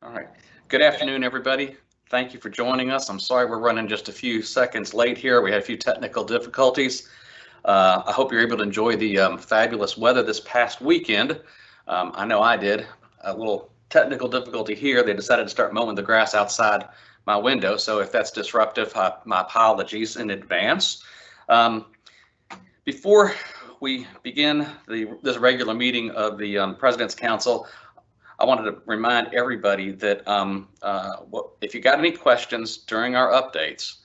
All right. Good afternoon, everybody. Thank you for joining us. I'm sorry we're running just a few seconds late here. We had a few technical difficulties. I hope you're able to enjoy the fabulous weather this past weekend. I know I did. A little technical difficulty here. They decided to start mowing the grass outside my window. So if that's disruptive, my apologies in advance. Before we begin this regular meeting of the President's Council, I wanted to remind everybody that if you got any questions during our updates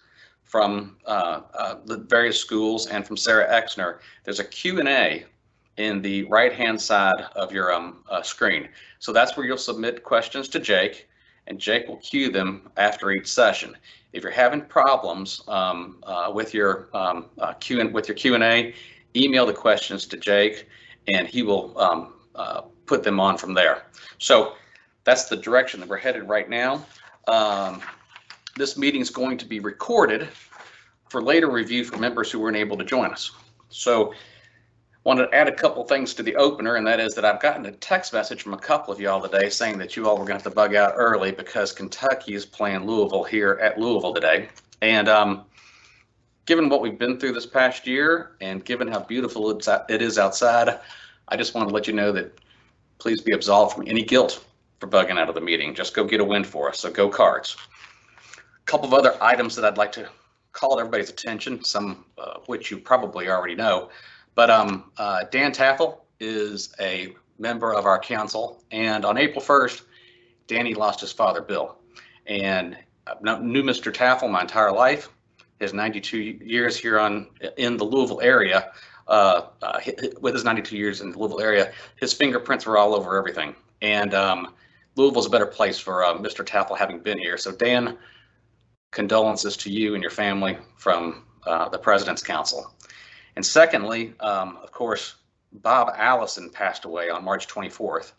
from the various schools and from Sarah Exner, there's a Q&A in the right-hand side of your screen. So that's where you'll submit questions to Jake, and Jake will queue them after each session. If you're having problems with your Q&A, email the questions to Jake, and he will put them on from there. So that's the direction that we're headed right now. This meeting is going to be recorded for later review for members who weren't able to join us. So wanted to add a couple things to the opener, and that is that I've gotten a text message from a couple of y'all today saying that you all were going to have to bug out early because Kentucky is playing Louisville here at Louisville today. And given what we've been through this past year and given how beautiful it is outside, I just want to let you know that please be absolved from any guilt for bugging out of the meeting. Just go get a win for us. So go Cards. A couple of other items that I'd like to call everybody's attention, some which you probably already know. But Dan Taffel is a member of our council, and on April 1st, Danny lost his father, Bill. And I've knew Mr. Taffel my entire life. His 92 years here in the Louisville area. With his 92 years in the Louisville area, his fingerprints were all over everything. And Louisville's a better place for Mr. Taffel having been here. So Dan, condolences to you and your family from the President's Council. And secondly, of course, Bob Allison passed away on March 24th.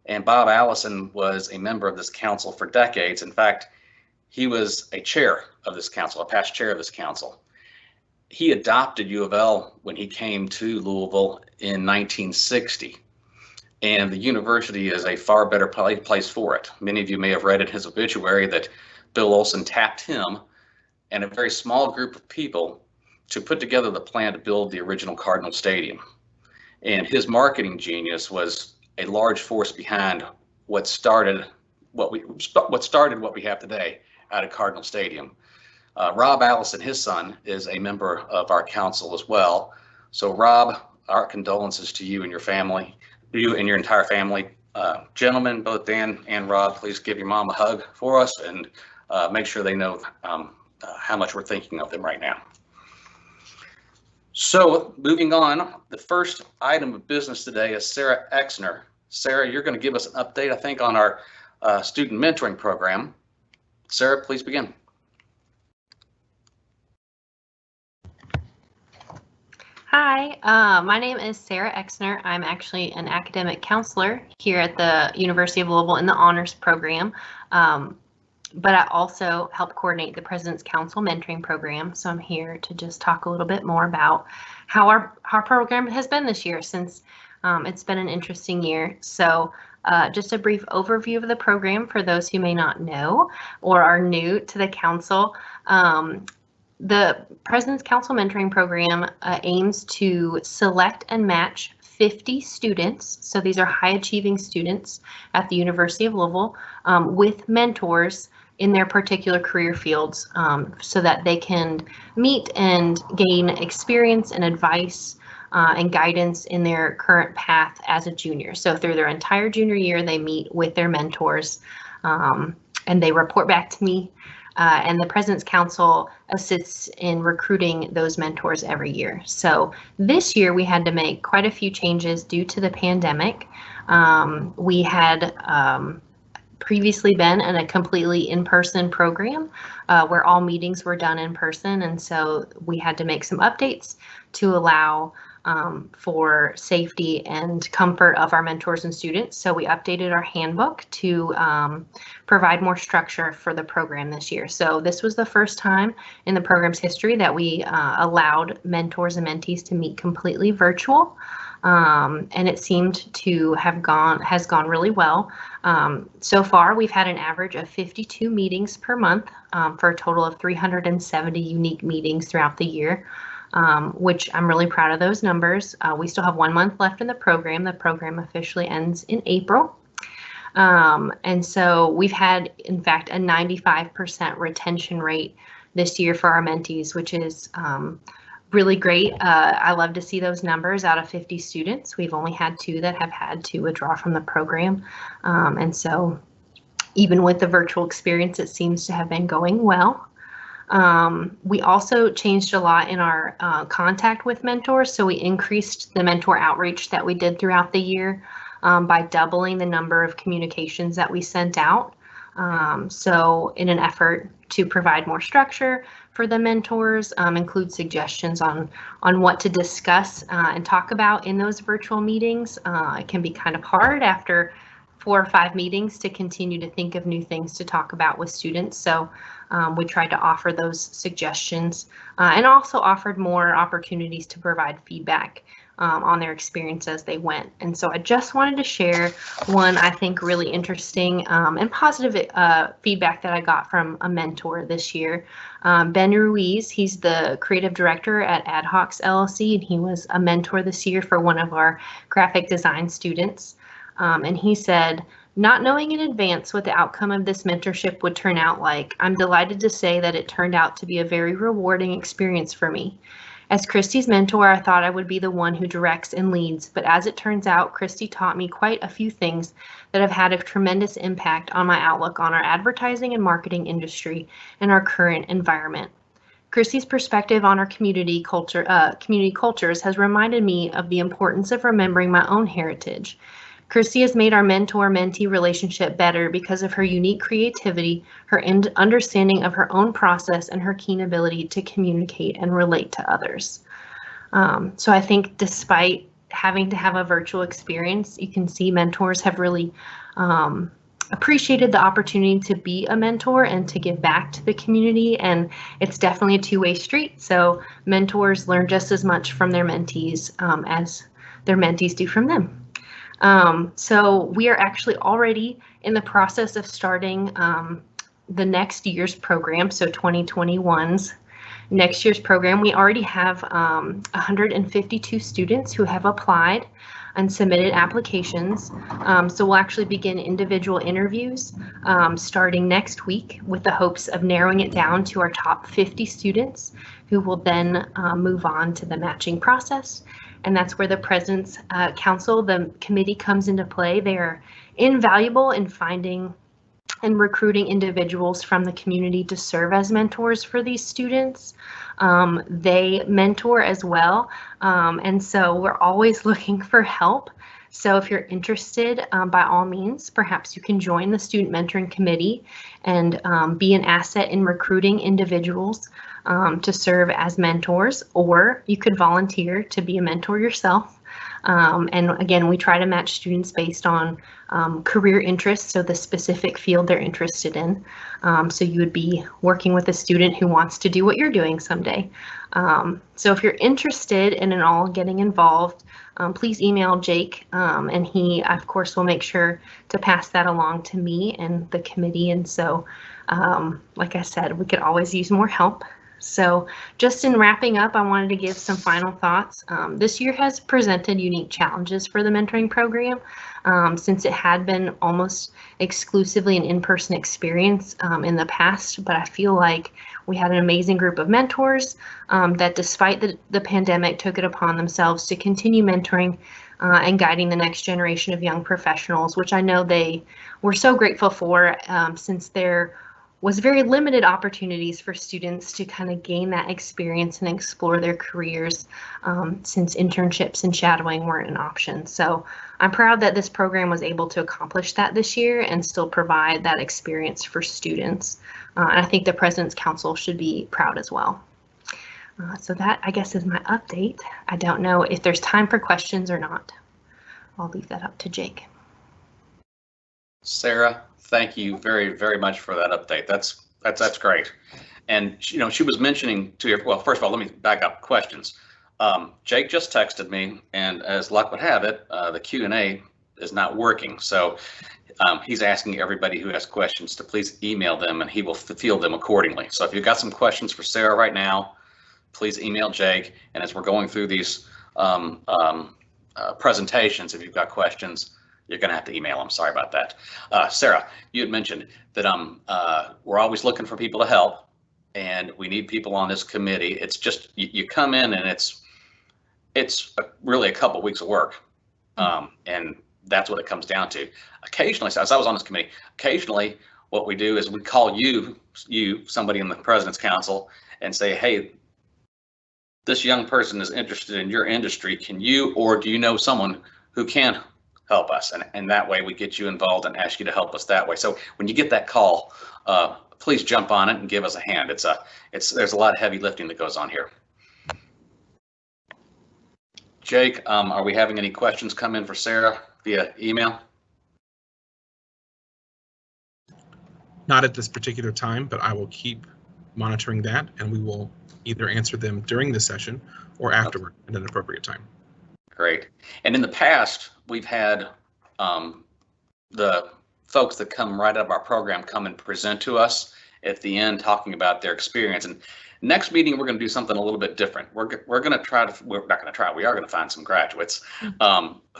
And Bob Allison was a member of this council for decades. In fact, he was a chair of this council, a past chair of this council. He adopted U of L when he came to Louisville in 1960, and the university is a far better place for it. Many of you may have read in his obituary that Bill Olson tapped him and a very small group of people to put together the plan to build the original Cardinal Stadium. And his marketing genius was a large force behind what started what we have today out of Cardinal Stadium. Rob Allison, his son, is a member of our council as well. So Rob, our condolences to you and your family, you and your entire family. Gentlemen, both Dan and Rob, please give your mom a hug for us and make sure they know how much we're thinking of them right now. So moving on, the first item of business today is Sarah Exner. Sarah, you're going to give us an update, I think, on our student mentoring program. Sarah, please begin. Hi, my name is Sarah Exner. I'm actually an academic counselor here at the University of Louisville in the honors program, but I also help coordinate the President's Council mentoring program. So I'm here to just talk a little bit more about how our program has been this year, since it's been an interesting year. So just a brief overview of the program for those who may not know or are new to the council. The President's Council mentoring program aims to select and match 50 students, so these are high achieving students at the University of Louisville, with mentors in their particular career fields, so that they can meet and gain experience and advice and guidance in their current path as a junior. So through their entire junior year, they meet with their mentors and they report back to me. And the President's Council assists in recruiting those mentors every year. So this year we had to make quite a few changes due to the pandemic. We had previously been in a completely in-person program where all meetings were done in person. And so we had to make some updates to allow for safety and comfort of our mentors and students. So we updated our handbook to provide more structure for the program this year. So this was the first time in the program's history that we allowed mentors and mentees to meet completely virtual. and it seemed to has gone really well. So far, we've had an average of 52 meetings per month for a total of 370 unique meetings throughout the year, which I'm really proud of those numbers. We still have 1 month left in the program. The program officially ends in April. And so we've had, in fact, a 95% retention rate this year for our mentees, which is really great. I love to see those numbers. Out of 50 students, we've only had 2 that have had to withdraw from the program. And so even with the virtual experience, it seems to have been going well. We also changed a lot in our contact with mentors. So we increased the mentor outreach that we did throughout the year by doubling the number of communications that we sent out. So in an effort to provide more structure for the mentors, include suggestions on what to discuss and talk about in those virtual meetings. It can be kind of hard after 4 or 5 meetings to continue to think of new things to talk about with students. So we tried to offer those suggestions and also offered more opportunities to provide feedback on their experience as they went. And so I just wanted to share one, I think, really interesting and positive feedback that I got from a mentor this year. Ben Ruiz, he's the creative director at AdHocs LLC, and he was a mentor this year for one of our graphic design students. And he said, "Not knowing in advance what the outcome of this mentorship would turn out like, I'm delighted to say that it turned out to be a very rewarding experience for me. As Christy's mentor, I thought I would be the one who directs and leads, but as it turns out, Christy taught me quite a few things that have had a tremendous impact on my outlook on our advertising and marketing industry and our current environment. Christy's perspective on our community cultures has reminded me of the importance of remembering my own heritage. Christy has made our mentor-mentee relationship better because of her unique creativity, her understanding of her own process, and her keen ability to communicate and relate to others." So I think despite having to have a virtual experience, you can see mentors have really appreciated the opportunity to be a mentor and to give back to the community. And it's definitely a two-way street. So mentors learn just as much from their mentees as their mentees do from them. So we are actually already in the process of starting the next year's program, so 2021's next year's program. We already have 152 students who have applied and submitted applications. So we'll actually begin individual interviews starting next week with the hopes of narrowing it down to our top 50 students who will then move on to the matching process. And that's where the President's Council, the committee, comes into play. They are invaluable in finding and recruiting individuals from the community to serve as mentors for these students. They mentor as well, and so we're always looking for help. So if you're interested, by all means, perhaps you can join the Student Mentoring Committee and be an asset in recruiting individuals to serve as mentors, or you could volunteer to be a mentor yourself. And again, we try to match students based on career interests, so the specific field they're interested in. So you would be working with a student who wants to do what you're doing someday. So if you're interested in it all getting involved, please email Jake, and he, of course, will make sure to pass that along to me and the committee. And so, like I said, we could always use more help. So just in wrapping up, I wanted to give some final thoughts. This year has presented unique challenges for the mentoring program since it had been almost exclusively an in-person experience in the past, but I feel like we had an amazing group of mentors that, despite the pandemic, took it upon themselves to continue mentoring and guiding the next generation of young professionals, which I know they were so grateful for since there was very limited opportunities for students to kind of gain that experience and explore their careers since internships and shadowing weren't an option. So I'm proud that this program was able to accomplish that this year and still provide that experience for students. And I think the President's Council should be proud as well. So that, I guess, is my update. I don't know if there's time for questions or not. I'll leave that up to Jake. Sarah, thank you very, very much for that update. That's great. And she was mentioning to you, well, first of all, let me back up questions. Jake just texted me, and as luck would have it, the Q&A is not working. So he's asking everybody who has questions to please email them, and he will field them accordingly. So if you've got some questions for Sarah right now, please email Jake. And as we're going through these presentations, if you've got questions, you're going to have to email them. Sorry about that. Sarah, you had mentioned that we're always looking for people to help, and we need people on this committee. It's just you come in and it's really a couple weeks of work, and that's what it comes down to. Occasionally, so as I was on this committee, occasionally what we do is we call you, somebody in the President's Council, and say, hey, this young person is interested in your industry. Can you, or do you know someone who can help us? And that way we get you involved and ask you to help us that way. So when you get that call, please jump on it and give us a hand. There's a lot of heavy lifting that goes on here. Jake, are we having any questions come in for Sarah via email? Not at this particular time, but I will keep monitoring that, and we will either answer them during the session or afterward at an appropriate time. Great. And in the past, we've had the folks that come right out of our program come and present to us at the end, talking about their experience. And next meeting, we're going to do something a little bit different. We're going to try to, we're not going to try, we are going to find some graduates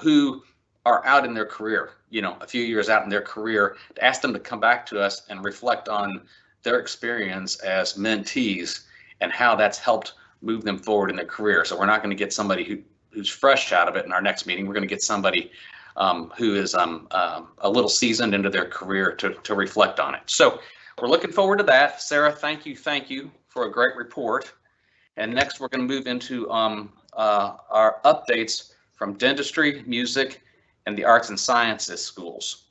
who are out in their career, a few years out in their career, to ask them to come back to us and reflect on their experience as mentees and how that's helped move them forward in their career. So we're not going to get somebody who's fresh out of it in our next meeting. We're going to get somebody who is a little seasoned into their career to reflect on it. So we're looking forward to that. Sarah, thank you for a great report. And next we're going to move into our updates from dentistry, music, and the arts and sciences schools.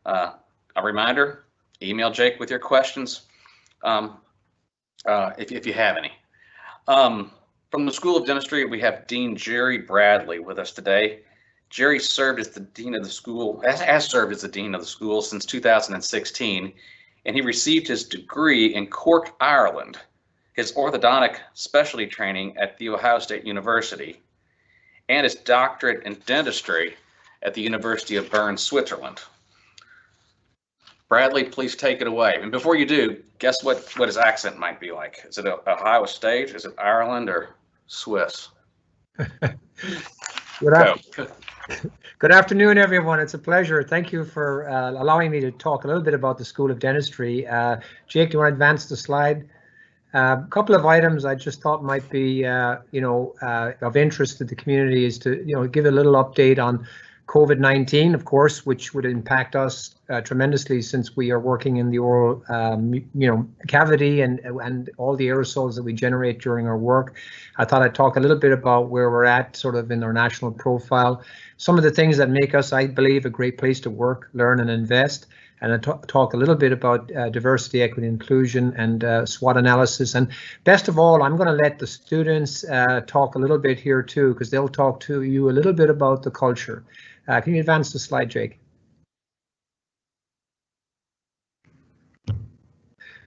A reminder, email Jake with your questions if you have any. From the School of Dentistry, we have Dean Jerry Bradley with us today. Jerry served as the dean of the school, has served as the dean of the school since 2016, and he received his degree in Cork, Ireland, his orthodontic specialty training at The Ohio State University, and his doctorate in dentistry at the University of Bern, Switzerland. Bradley, please take it away. And before you do, guess what his accent might be like? Is it Ohio State? Is it Ireland or Swiss? Good afternoon, everyone. It's a pleasure. Thank you for allowing me to talk a little bit about the School of Dentistry. Jake, do you want to advance the slide? A couple of items I just thought might be, of interest to the community is to, give a little update on COVID-19, of course, which would impact us tremendously since we are working in the oral, cavity and all the aerosols that we generate during our work. I thought I'd talk a little bit about where we're at sort of in our national profile, some of the things that make us, I believe, a great place to work, learn and invest. And I talk a little bit about diversity, equity, inclusion, and SWOT analysis. And best of all, I'm going to let the students talk a little bit here too, because they'll talk to you a little bit about the culture. Can you advance the slide, Jake?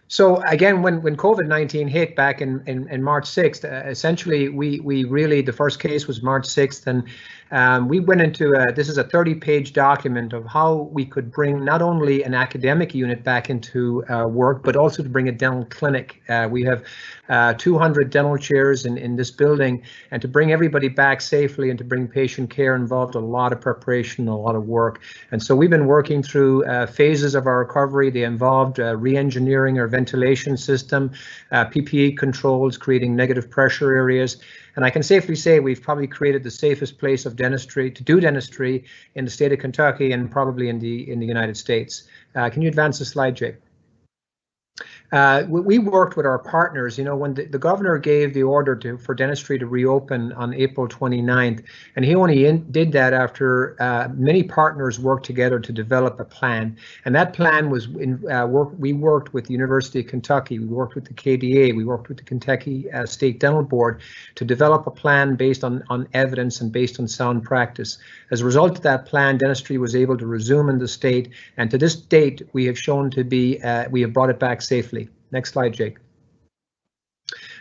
So again, when COVID-19 hit back in March 6th, essentially we really, the first case was March 6th, and we went into this is a 30-page document of how we could bring not only an academic unit back into work, but also to bring a dental clinic. We have 200 dental chairs in this building, and to bring everybody back safely and to bring patient care involved a lot of preparation, a lot of work. And so we've been working through phases of our recovery. They involved re-engineering our ventilation system, PPE controls, creating negative pressure areas. And I can safely say we've probably created the safest place of dentistry to do dentistry in the state of Kentucky and probably in the United States. Can you advance the slide, Jake? We worked with our partners, when the governor gave the order for dentistry to reopen on April 29th, and he only did that after many partners worked together to develop a plan. And that plan was we worked with the University of Kentucky, we worked with the KDA, we worked with the Kentucky State Dental Board to develop a plan based on evidence and based on sound practice. As a result of that plan, dentistry was able to resume in the state, and to this date, we have shown to be, we have brought it back safely. Next slide, Jake.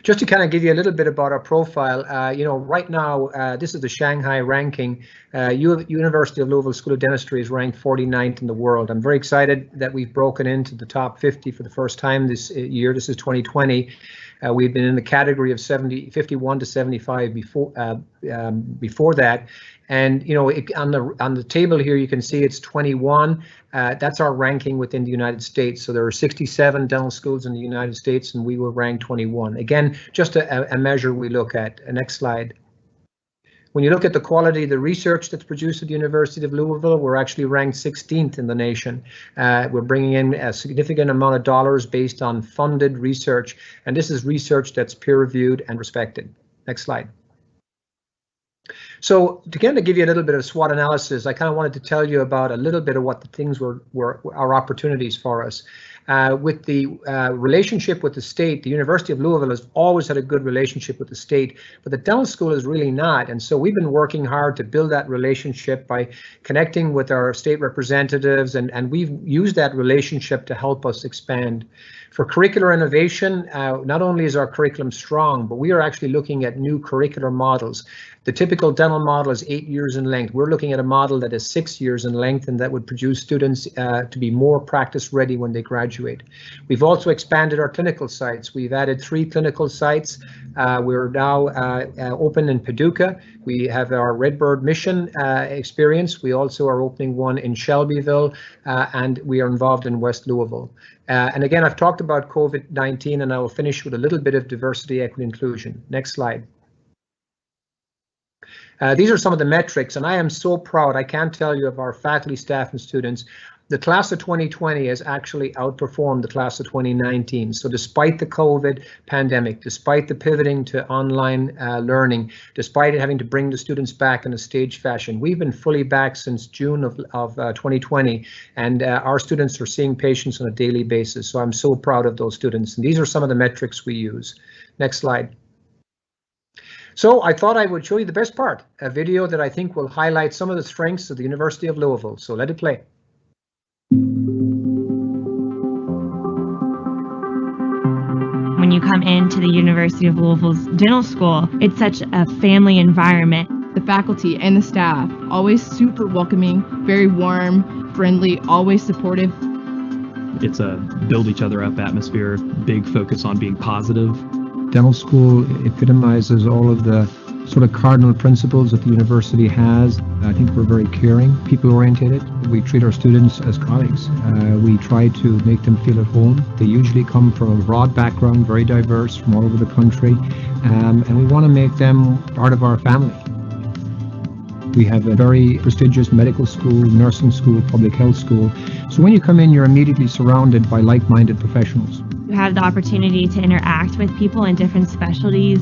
Just to kind of give you a little bit about our profile, right now, this is the Shanghai ranking. University of Louisville School of Dentistry is ranked 49th in the world. I'm very excited that we've broken into the top 50 for the first time this year. This is 2020. We've been in the category of 51 to 75 before that. And on the table here, you can see it's 21. That's our ranking within the United States. So there are 67 dental schools in the United States, and we were ranked 21. Again, just a measure we look at. Next slide. When you look at the quality of the research that's produced at the University of Louisville, we're actually ranked 16th in the nation. We're bringing in a significant amount of dollars based on funded research, and this is research that's peer-reviewed and respected. Next slide. So to kind of give you a little bit of SWOT analysis, I kind of wanted to tell you about a little bit of what the things were our opportunities for us. With the relationship with the state, the University of Louisville has always had a good relationship with the state, but the dental school is really not. And so we've been working hard to build that relationship by connecting with our state representatives, and we've used that relationship to help us expand. For curricular innovation, not only is our curriculum strong, but we are actually looking at new curricular models. The typical dental model is 8 years in length. We're looking at a model that is 6 years in length, and that would produce students to be more practice ready when they graduate. We've also expanded our clinical sites. We've added 3 clinical sites. We're now open in Paducah. We have our Redbird Mission experience. We also are opening one in Shelbyville, and we are involved in West Louisville. And again, I've talked about COVID-19, and I will finish with a little bit of diversity, equity, inclusion. Next slide. These are some of the metrics, and I am so proud. I can't tell you of our faculty, staff, and students. The class of 2020 has actually outperformed the class of 2019. So despite the COVID pandemic, despite the pivoting to online learning, despite having to bring the students back in a staged fashion, we've been fully back since June of 2020, and our students are seeing patients on a daily basis. So I'm so proud of those students. And these are some of the metrics we use. Next slide. So I thought I would show you the best part, a video that I think will highlight some of the strengths of the University of Louisville. So let it play. When you come into the University of Louisville's dental school, it's such a family environment. The faculty and the staff, always super welcoming, very warm, friendly, always supportive. It's a build each other up atmosphere, big focus on being positive. Dental school epitomizes all of the sort of cardinal principles that the university has. I think we're very caring, people-oriented. We treat our students as colleagues. We try to make them feel at home. They usually come from a broad background, very diverse, from all over the country, and we want to make them part of our family. We have a very prestigious medical school, nursing school, public health school. So when you come in, you're immediately surrounded by like-minded professionals. You have the opportunity to interact with people in different specialties.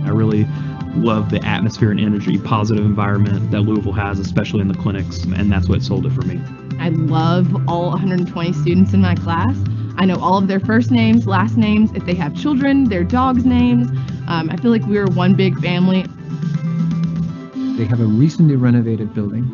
I really love the atmosphere and energy, positive environment that Louisville has, especially in the clinics, and that's what sold it for me. I love all 120 students in my class. I know all of their first names, last names, if they have children, their dogs' names. I feel like we're one big family. They have a recently renovated building,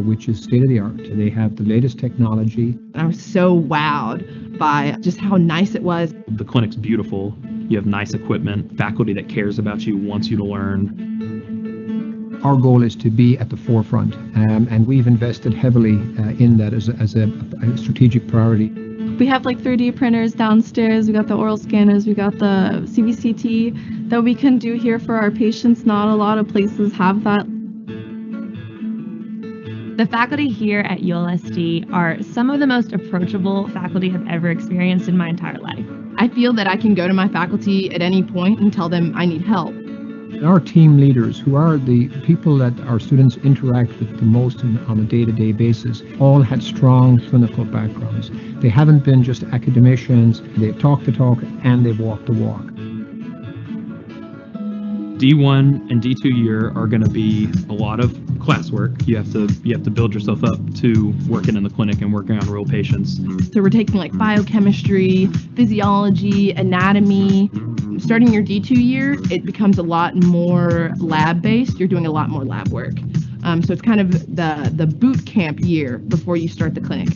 which is state-of-the-art. They have the latest technology. I was so wowed by just how nice it was. The clinic's beautiful. You have nice equipment, faculty that cares about you, wants you to learn. Our goal is to be at the forefront, and we've invested heavily in that as a strategic priority. We have like 3D printers downstairs. We got the oral scanners. We got the CBCT that we can do here for our patients. Not a lot of places have that. The faculty here at ULSD are some of the most approachable faculty I've ever experienced in my entire life. I feel that I can go to my faculty at any point and tell them I need help. Our team leaders, who are the people that our students interact with the most on a day-to-day basis, all had strong clinical backgrounds. They haven't been just academicians. They've talked the talk and they've walked the walk. D1 and D2 year are going to be a lot of classwork. You have to build yourself up to working in the clinic and working on real patients. So we're taking like biochemistry, physiology, anatomy. Starting your D2 year, it becomes a lot more lab-based. You're doing a lot more lab work. So it's kind of the boot camp year before you start the clinic.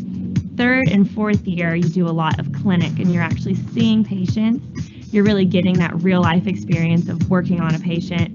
Third and fourth year, you do a lot of clinic and you're actually seeing patients. you're really getting that real life experience of working on a patient.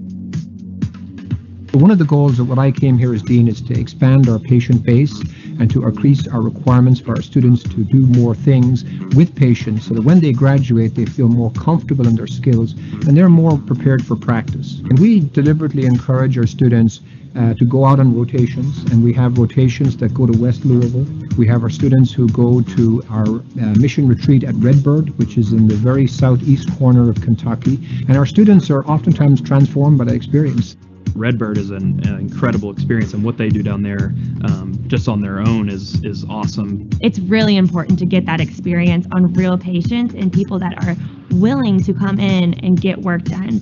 One of the goals of what I came here as dean is to expand our patient base and to increase our requirements for our students to do more things with patients so that when they graduate they feel more comfortable in their skills and they're more prepared for practice. And we deliberately encourage our students to go out on rotations, and we have rotations that go to West Louisville. We have our students who go to our mission retreat at Redbird, which is in the very southeast corner of Kentucky, and our students are oftentimes transformed by that experience. Redbird is an incredible experience, and what they do down there just on their own is awesome. It's really important to get that experience on real patients and people that are willing to come in and get work done.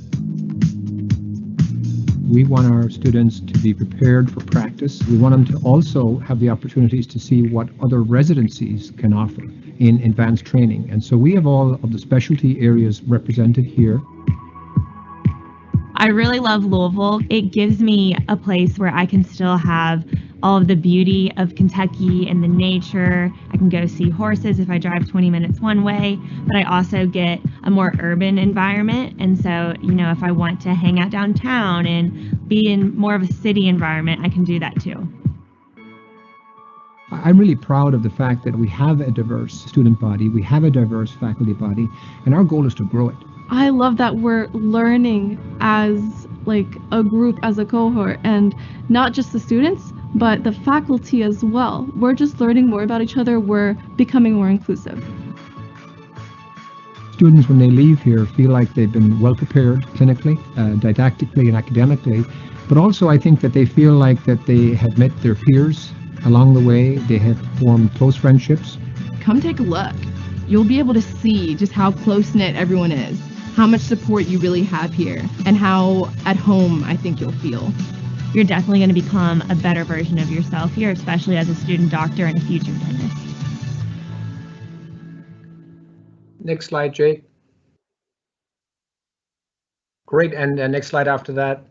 We want our students to be prepared for practice. We want them to also have the opportunities to see what other residencies can offer in advanced training. And so we have all of the specialty areas represented here. I really love Louisville. It gives me a place where I can still have all of the beauty of Kentucky and the nature. I can go see horses if I drive 20 minutes one way, but I also get a more urban environment. And so, you know, if I want to hang out downtown and be in more of a city environment, I can do that too. I'm really proud of the fact that we have a diverse student body, we have a diverse faculty body, and our goal is to grow it. I love that we're learning as like a group, as a cohort, and not just the students, but the faculty as well. We're just learning more about each other. We're becoming more inclusive. Students, when they leave here, feel like they've been well prepared clinically, didactically, and academically, but also I think that they feel like that they have met their peers along the way. They have formed close friendships. Come take a look. You'll be able to see just how close-knit everyone is, how much support you really have here, and how at home I think you'll feel. You're definitely going to become a better version of yourself here, especially as a student doctor and a future dentist. Next slide, Jake. Great, and next slide after that.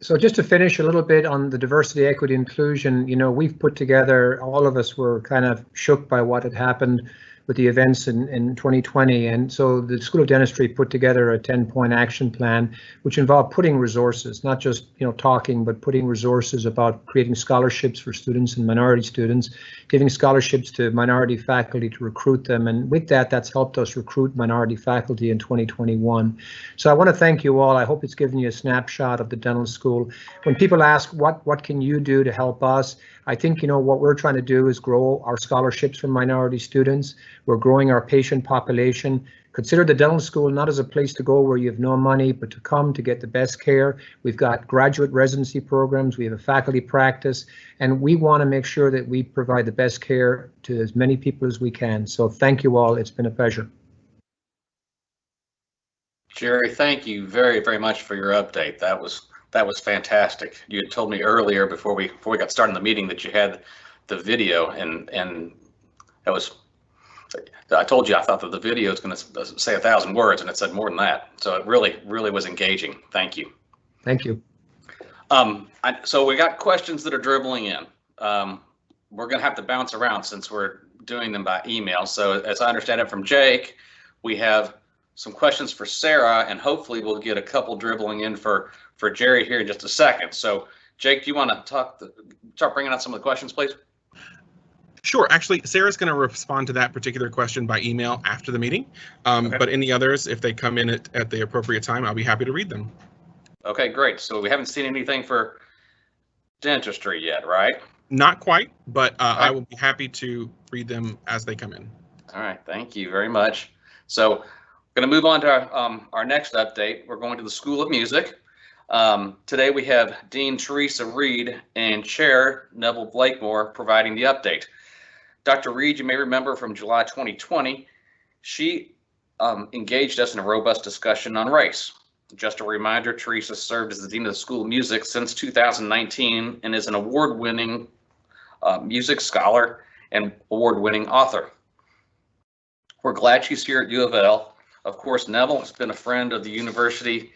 So just to finish a little bit on the diversity, equity, inclusion, you know, we've put together, all of us were kind of shook by what had happened with the events in 2020. And so the School of Dentistry put together a 10-point action plan, which involved putting resources, not just, you know, talking, but putting resources about creating scholarships for students and minority students, giving scholarships to minority faculty to recruit them. And with that, that's helped us recruit minority faculty in 2021. So I want to thank you all. I hope it's given you a snapshot of the dental school. When people ask what can you do to help us, I think, you know, what we're trying to do is grow our scholarships for minority students. We're growing our patient population. Consider the dental school not as a place to go where you have no money, but to come to get the best care. We've got graduate residency programs. We have a faculty practice, and we want to make sure that we provide the best care to as many people as we can. So thank you all. It's been a pleasure. Jerry, thank you very, very much for your update. That was fantastic. You had told me earlier before we got started in the meeting that you had the video, and that was, I told you I thought that the video is going to say 1,000 words, and it said more than that. So it really was engaging. Thank you. Thank you. So we got questions that are dribbling in. We're going to have to bounce around since we're doing them by email. So as I understand it from Jake, we have some questions for Sarah, and hopefully we'll get a couple dribbling in for Jerry here in just a second. So Jake, do you want to start bringing out some of the questions, please? Sure. Actually, Sarah's going to respond to that particular question by email after the meeting. Okay. But any others, if they come in at the appropriate time, I'll be happy to read them. Okay, great. So we haven't seen anything for dentistry yet, right? Not quite, but I will be happy to read them as they come in. All right, thank you very much. So we're going to move on to our next update. We're going to the School of Music. Today we have Dean Teresa Reed and Chair Neville Blakemore providing the update. Dr. Reed, you may remember from July 2020, she engaged us in a robust discussion on race. Just a reminder, Teresa served as the Dean of the School of Music since 2019 and is an award-winning music scholar and award-winning author. We're glad she's here at U of L. Of course, Neville has been a friend of the university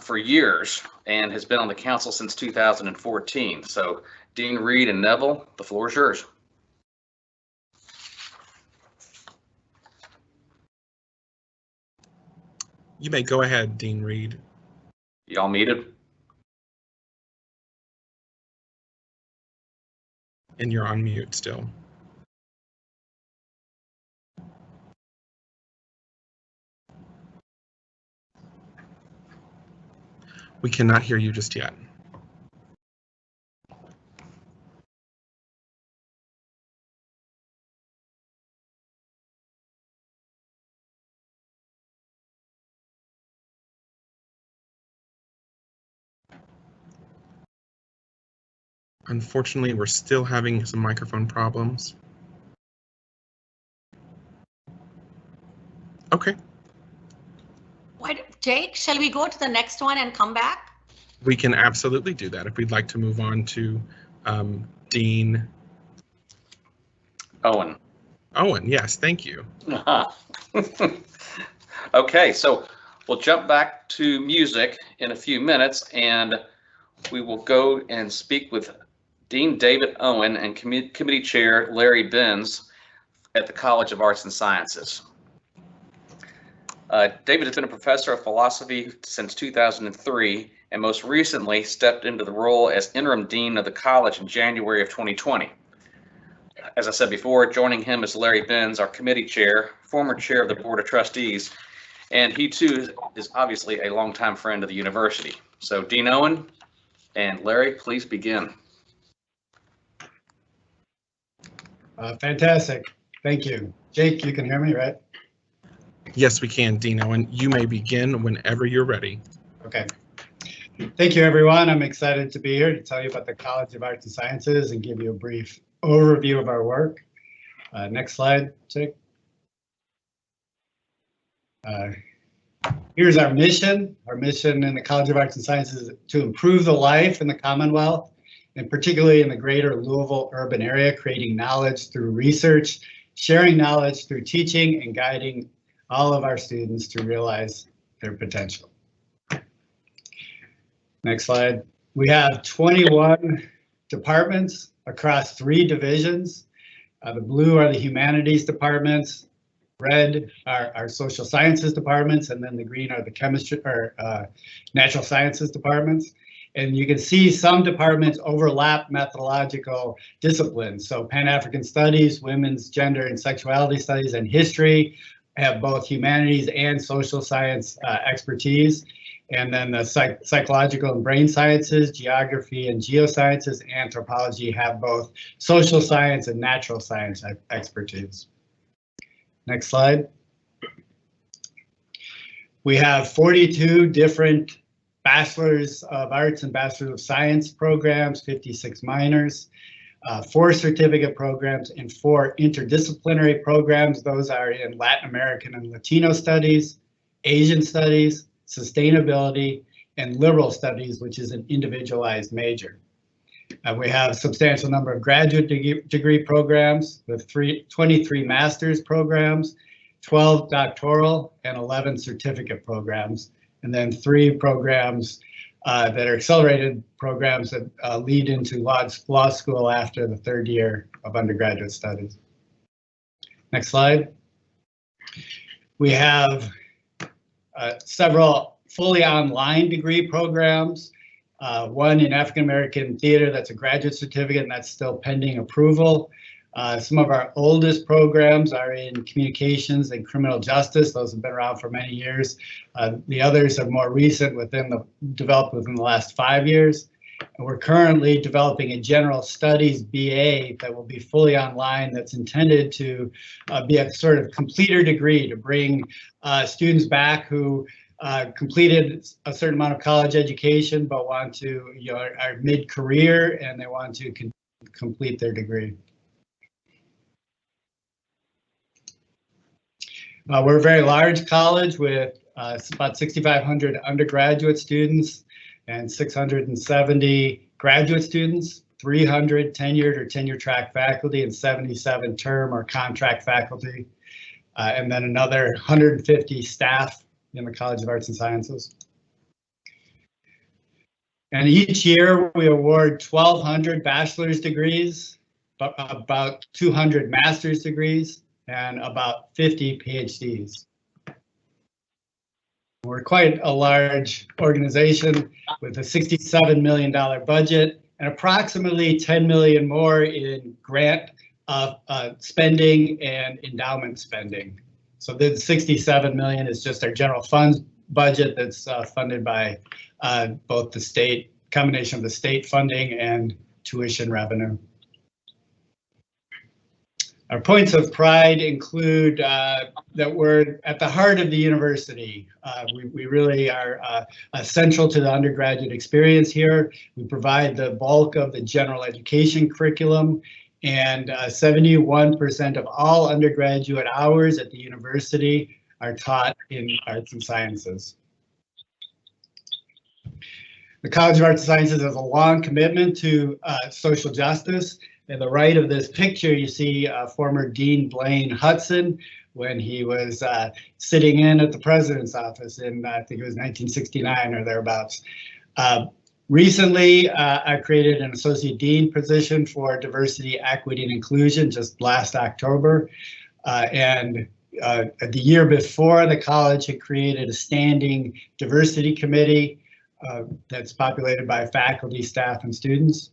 for years and has been on the council since 2014. So Dean Reed and Neville, the floor is yours. You may go ahead, Dean Reed. Y'all muted? And you're on mute still. We cannot hear you just yet. Unfortunately, we're still having some microphone problems. Okay. Jake, shall we go to the next one and come back? We can absolutely do that if we'd like to move on to Dean Owen. Owen, yes, thank you. Okay, so we'll jump back to music in a few minutes, and we will go and speak with Dean David Owen and Committee Chair Larry Benz at the College of Arts and Sciences. David has been a professor of philosophy since 2003, and most recently stepped into the role as interim dean of the college in January of 2020. As I said before, joining him is Larry Benz, our committee chair, former chair of the Board of Trustees, and he too is obviously a longtime friend of the university. So Dean Owen and Larry, please begin. Fantastic. Thank you. Jake, you can hear me, right? Yes, we can, Dean Owen. You may begin whenever you're ready. Okay. Thank you, everyone. I'm excited to be here to tell you about the College of Arts and Sciences and give you a brief overview of our work. Next slide, Jake. Here's our mission. Our mission in the College of Arts and Sciences is to improve the life in the Commonwealth, and particularly in the greater Louisville urban area, creating knowledge through research, sharing knowledge through teaching, and guiding all of our students to realize their potential. Next slide. We have 21 departments across 3 divisions. The blue are the humanities departments, red are our social sciences departments, and then the green are the chemistry or natural sciences departments. And you can see some departments overlap methodological disciplines. So Pan-African Studies, Women's Gender and Sexuality Studies, and History have both humanities and social science expertise. And then the psychological and brain sciences, geography and geosciences, anthropology have both social science and natural science expertise. Next slide. We have 42 different Bachelors of Arts and Bachelors of Science programs, 56 minors, 4 certificate programs, and 4 interdisciplinary programs. Those are in Latin American and Latino studies, Asian studies, sustainability, and liberal studies, which is an individualized major. We have a substantial number of graduate degree programs with 23 master's programs, 12 doctoral, and 11 certificate programs, and then 3 programs that are accelerated programs that lead into law school after the 3rd year of undergraduate studies. Next slide. We have several fully online degree programs, one in African American theater that's a graduate certificate and that's still pending approval. Some of our oldest programs are in communications and criminal justice. Those have been around for many years. The others are more recent, developed within the last 5 years. And we're currently developing a general studies BA that will be fully online, that's intended to be a sort of completer degree to bring students back who completed a certain amount of college education but want to, are mid-career and they want to complete their degree. We're a very large college with about 6,500 undergraduate students and 670 graduate students, 300 tenured or tenure track faculty, and 77 term or contract faculty, and then another 150 staff in the College of Arts and Sciences. And each year we award 1,200 bachelor's degrees, about 200 master's degrees, and about 50 PhDs. We're quite a large organization with a $67 million budget and approximately 10 million more in grant spending and endowment spending. So the 67 million is just our general funds budget that's funded by both the state, combination of the state funding and tuition revenue. Our points of pride include that we're at the heart of the university. We really are central to the undergraduate experience here. We provide the bulk of the general education curriculum, and 71% of all undergraduate hours at the university are taught in arts and sciences. The College of Arts and Sciences has a long commitment to social justice. In the right of this picture, you see former Dean Blaine Hudson when he was sitting in at the president's office in, I think it was 1969 or thereabouts. Recently, I created an associate dean position for diversity, equity, and inclusion just last October. The year before, the college had created a standing diversity committee that's populated by faculty, staff, and students.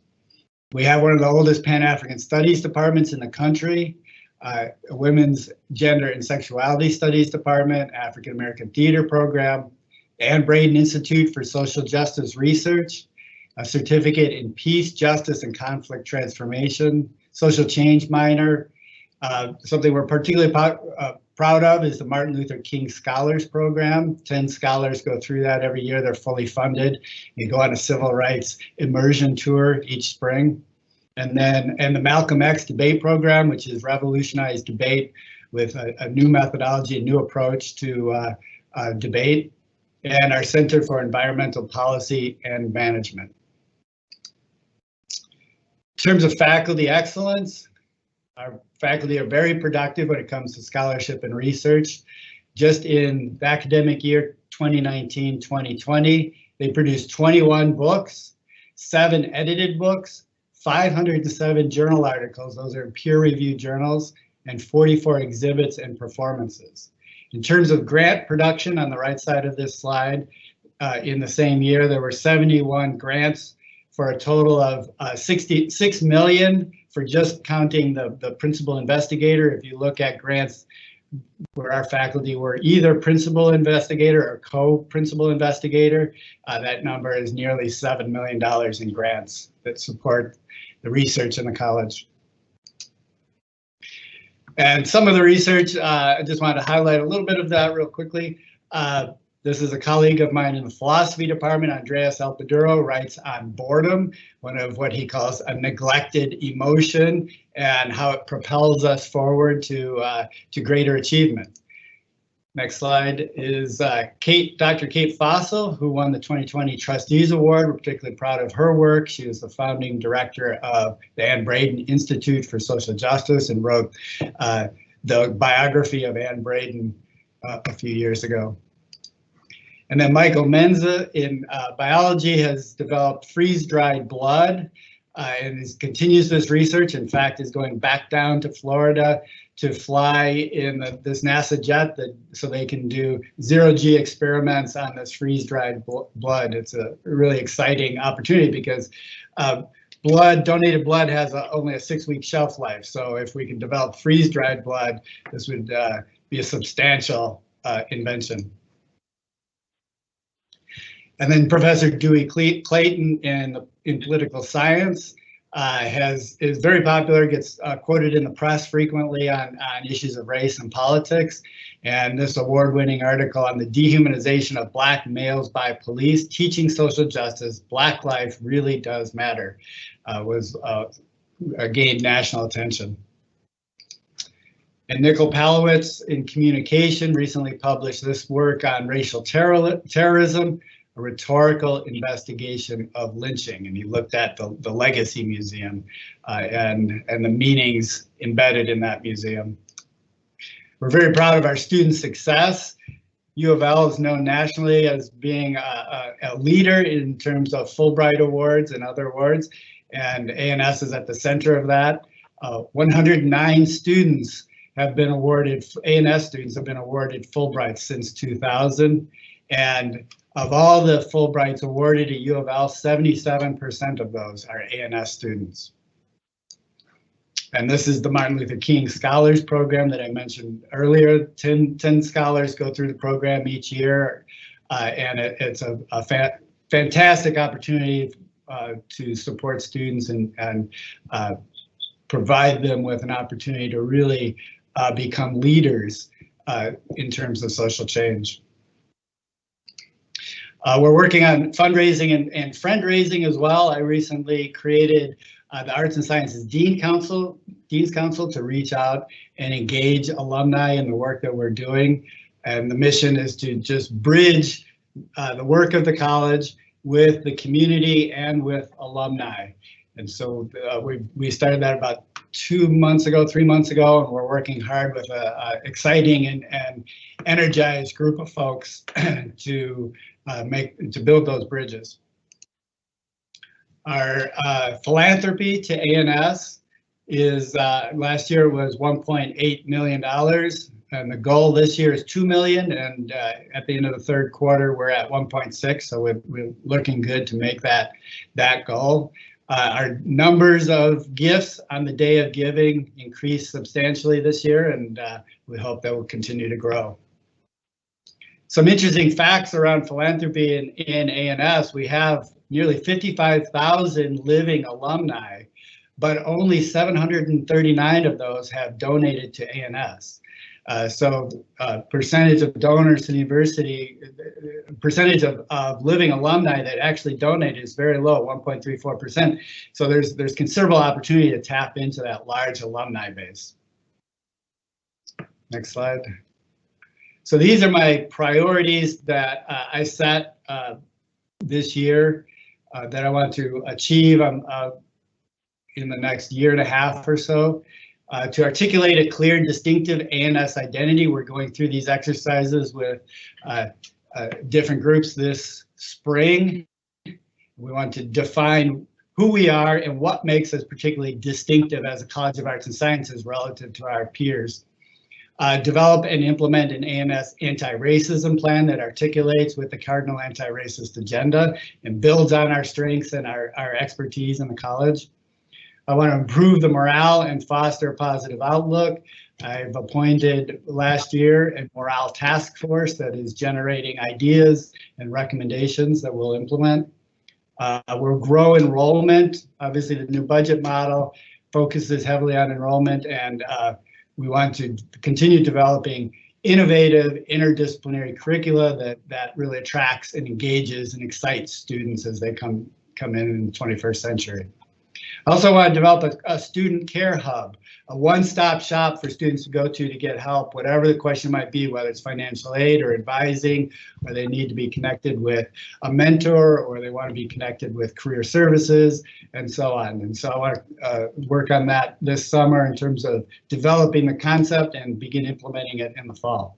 We have one of the oldest Pan-African Studies departments in the country, a Women's Gender and Sexuality Studies department, African American Theater program, Anne Braden Institute for Social Justice Research, a certificate in Peace, Justice, and Conflict Transformation, social change minor. Something we're particularly proud of is the Martin Luther King Scholars Program. 10 scholars go through that every year. They're fully funded. They go on a civil rights immersion tour each spring. And the Malcolm X Debate Program, which has revolutionized debate with a new methodology, a new approach to debate, and our Center for Environmental Policy and Management. In terms of faculty excellence, our faculty are very productive when it comes to scholarship and research. Just in the academic year 2019-2020, they produced 21 books, 7 edited books, 507 journal articles, those are peer-reviewed journals, and 44 exhibits and performances. In terms of grant production, on the right side of this slide, in the same year, there were 71 grants for a total of 66 million for just counting the principal investigator. If you look at grants where our faculty were either principal investigator or co-principal investigator, that number is nearly $7 million in grants that support the research in the college. And some of the research, I just wanted to highlight a little bit of that real quickly. This is a colleague of mine in the philosophy department, Andreas Alpaduro, writes on boredom, one of what he calls a neglected emotion, and how it propels us forward to greater achievement. Next slide is Dr. Kate Fossil, who won the 2020 Trustees Award. We're particularly proud of her work. She was the founding director of the Anne Braden Institute for Social Justice and wrote the biography of Anne Braden a few years ago. And then Michael Menza in biology has developed freeze-dried blood and continues this research. In fact, is going back down to Florida to fly in this NASA jet so they can do zero-G experiments on this freeze-dried blood. It's a really exciting opportunity because donated blood has only a 6-week shelf life. So if we can develop freeze-dried blood, this would be a substantial invention. And then Professor Dewey Clayton in political science is very popular, gets quoted in the press frequently on issues of race and politics. And this award-winning article on the dehumanization of Black males by police, teaching social justice, Black life really does matter, gained national attention. And Nicole Palowitz in communication recently published this work on racial terrorism, a rhetorical investigation of lynching, and he looked at the Legacy Museum and the meanings embedded in that museum. We're very proud of our student success. U of L is known nationally as being a leader in terms of Fulbright Awards and other awards, and ANS is at the center of that. 109 students have been awarded, ANS students have been awarded Fulbright since 2000. And of all the Fulbrights awarded at U of L, 77% of those are ANS students. And this is the Martin Luther King Scholars Program that I mentioned earlier. 10 scholars go through the program each year, and it's a fantastic opportunity to support students and provide them with an opportunity to really become leaders in terms of social change. We're working on fundraising and friend raising as well. I recently created the Arts and Sciences Dean's Council to reach out and engage alumni in the work that we're doing. And the mission is to just bridge the work of the college with the community and with alumni. And so we started that about 3 months ago, and we're working hard with an exciting and energized group of folks to build those bridges. Our philanthropy to ANS is last year was $1.8 million, and the goal this year is $2 million. And at the end of the third quarter, we're at 1.6, so we're looking good to make that goal. Our numbers of gifts on the day of giving increased substantially this year, and we hope that will continue to grow. Some interesting facts around philanthropy in ANS. We have nearly 55,000 living alumni, but only 739 of those have donated to ANS. So percentage of donors to the university, percentage of living alumni that actually donated is very low, 1.34%. So there's considerable opportunity to tap into that large alumni base. Next slide. So these are my priorities that I set this year that I want to achieve in the next year and a half or so. To articulate a clear and distinctive ANS identity, we're going through these exercises with different groups this spring. We want to define who we are and what makes us particularly distinctive as a College of Arts and Sciences relative to our peers. Develop and implement an ANS anti-racism plan that articulates with the Cardinal Anti-Racist Agenda and builds on our strengths and our expertise in the college. I want to improve the morale and foster a positive outlook. I've appointed last year a morale task force that is generating ideas and recommendations that we'll implement. We'll grow enrollment. Obviously, the new budget model focuses heavily on enrollment, and we want to continue developing innovative interdisciplinary curricula that really attracts and engages and excites students as they come in the 21st century. I also want to develop a student care hub, a one-stop shop for students to go to get help, whatever the question might be, whether it's financial aid or advising, or they need to be connected with a mentor, or they want to be connected with career services, and so on. And so I want to work on that this summer in terms of developing the concept and begin implementing it in the fall.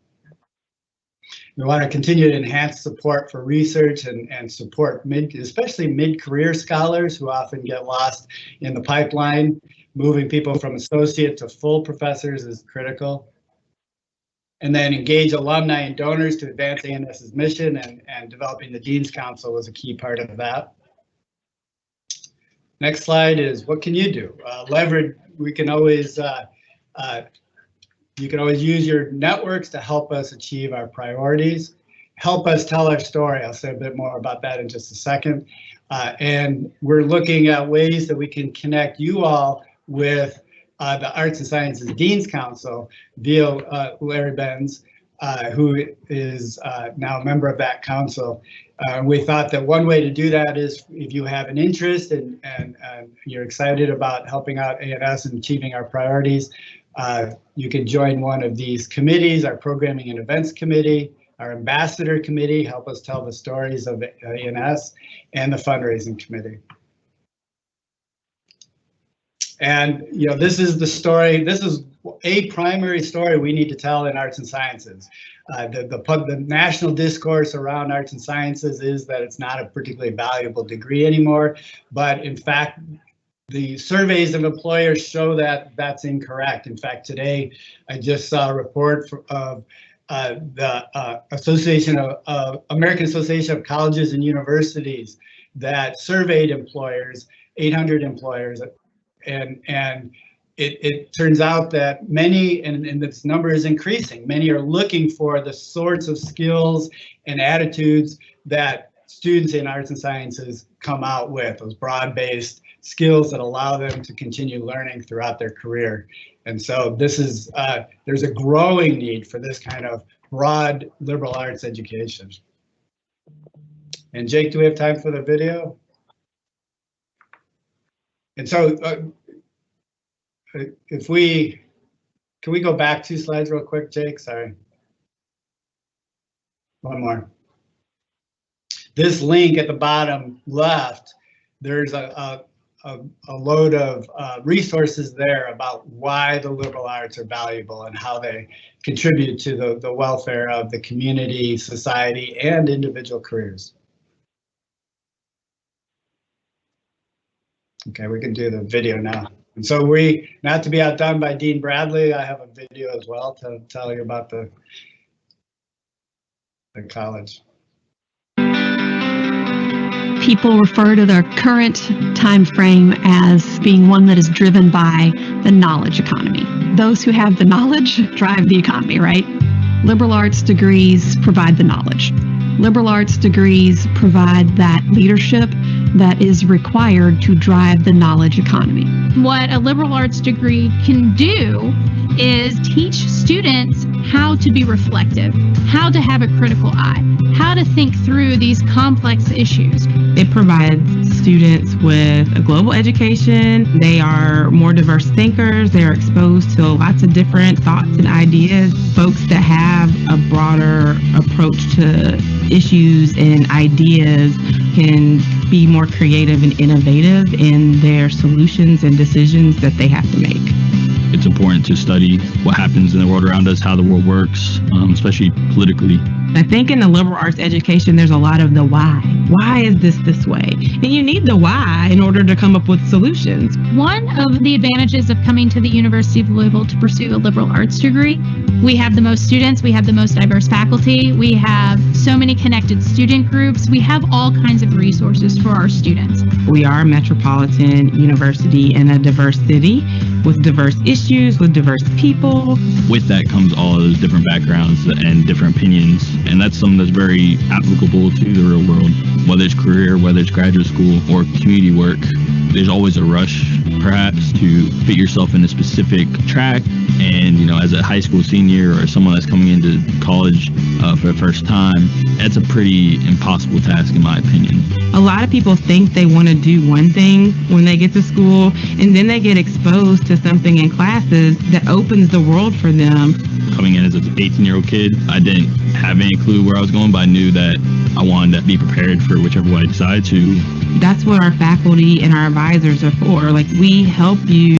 We want to continue to enhance support for research and support especially mid-career scholars who often get lost in the pipeline. Moving people from associate to full professors is critical. And then engage alumni and donors to advance ANS's mission, and developing the Dean's Council was a key part of that. Next slide is, what can you do? Leverage, we can always you can always use your networks to help us achieve our priorities, help us tell our story. I'll say a bit more about that in just a second. And we're looking at ways that we can connect you all with the Arts and Sciences Dean's Council via Larry Benz, who is now a member of that council. We thought that one way to do that is if you have an interest and you're excited about helping out ANS and achieving our priorities, you can join one of these committees, our Programming and Events Committee, our Ambassador Committee, help us tell the stories of ANS, and the Fundraising Committee. And this is the story, this is a primary story we need to tell in arts and sciences. The national discourse around arts and sciences is that it's not a particularly valuable degree anymore, but in fact, the surveys of employers show that that's incorrect. In fact, today I just saw a report of the Association of American Association of Colleges and Universities that surveyed employers, 800 employers, and it turns out that many, and this number is increasing, many are looking for the sorts of skills and attitudes that students in arts and sciences come out with, those broad-based skills that allow them to continue learning throughout their career. And so this is, there's a growing need for this kind of broad liberal arts education. And Jake, do we have time for the video? And so if we, can we go back 2 slides real quick, Jake? Sorry. One more. This link at the bottom left, there's a load of resources there about why the liberal arts are valuable and how they contribute to the welfare of the community, society, and individual careers. Okay, we can do the video now. And so not to be outdone by Dean Bradley, I have a video as well to tell you about the college. People refer to their current time frame as being one that is driven by the knowledge economy. Those who have the knowledge drive the economy, right? Liberal arts degrees provide the knowledge. Liberal arts degrees provide that leadership that is required to drive the knowledge economy. What a liberal arts degree can do is teach students how to be reflective, how to have a critical eye, how to think through these complex issues. It provides students with a global education. They are more diverse thinkers. They are exposed to lots of different thoughts and ideas. Folks that have a broader approach to issues and ideas can be more creative and innovative in their solutions and decisions that they have to make. It's important to study what happens in the world around us, how the world works, especially politically. I think in the liberal arts education, there's a lot of the why. Why is this way? And you need the why in order to come up with solutions. One of the advantages of coming to the University of Louisville to pursue a liberal arts degree, we have the most students, we have the most diverse faculty, we have so many connected student groups, we have all kinds of resources for our students. We are a metropolitan university in a diverse city with diverse issues, with diverse people. With that comes all of those different backgrounds and different opinions, and that's something that's very applicable to the real world. Whether it's career, whether it's graduate school or community work, there's always a rush, perhaps, to fit yourself in a specific track. And, you know, as a high school senior or someone that's coming into college for the first time, that's a pretty impossible task, in my opinion. A lot of people think they want to do one thing when they get to school, and then they get exposed to something in classes that opens the world for them. Coming in as an 18-year-old kid, I didn't have any clue where I was going, but I knew that I wanted to be prepared for whichever way I decided to. That's what our faculty and our advisors are for. Like, we help you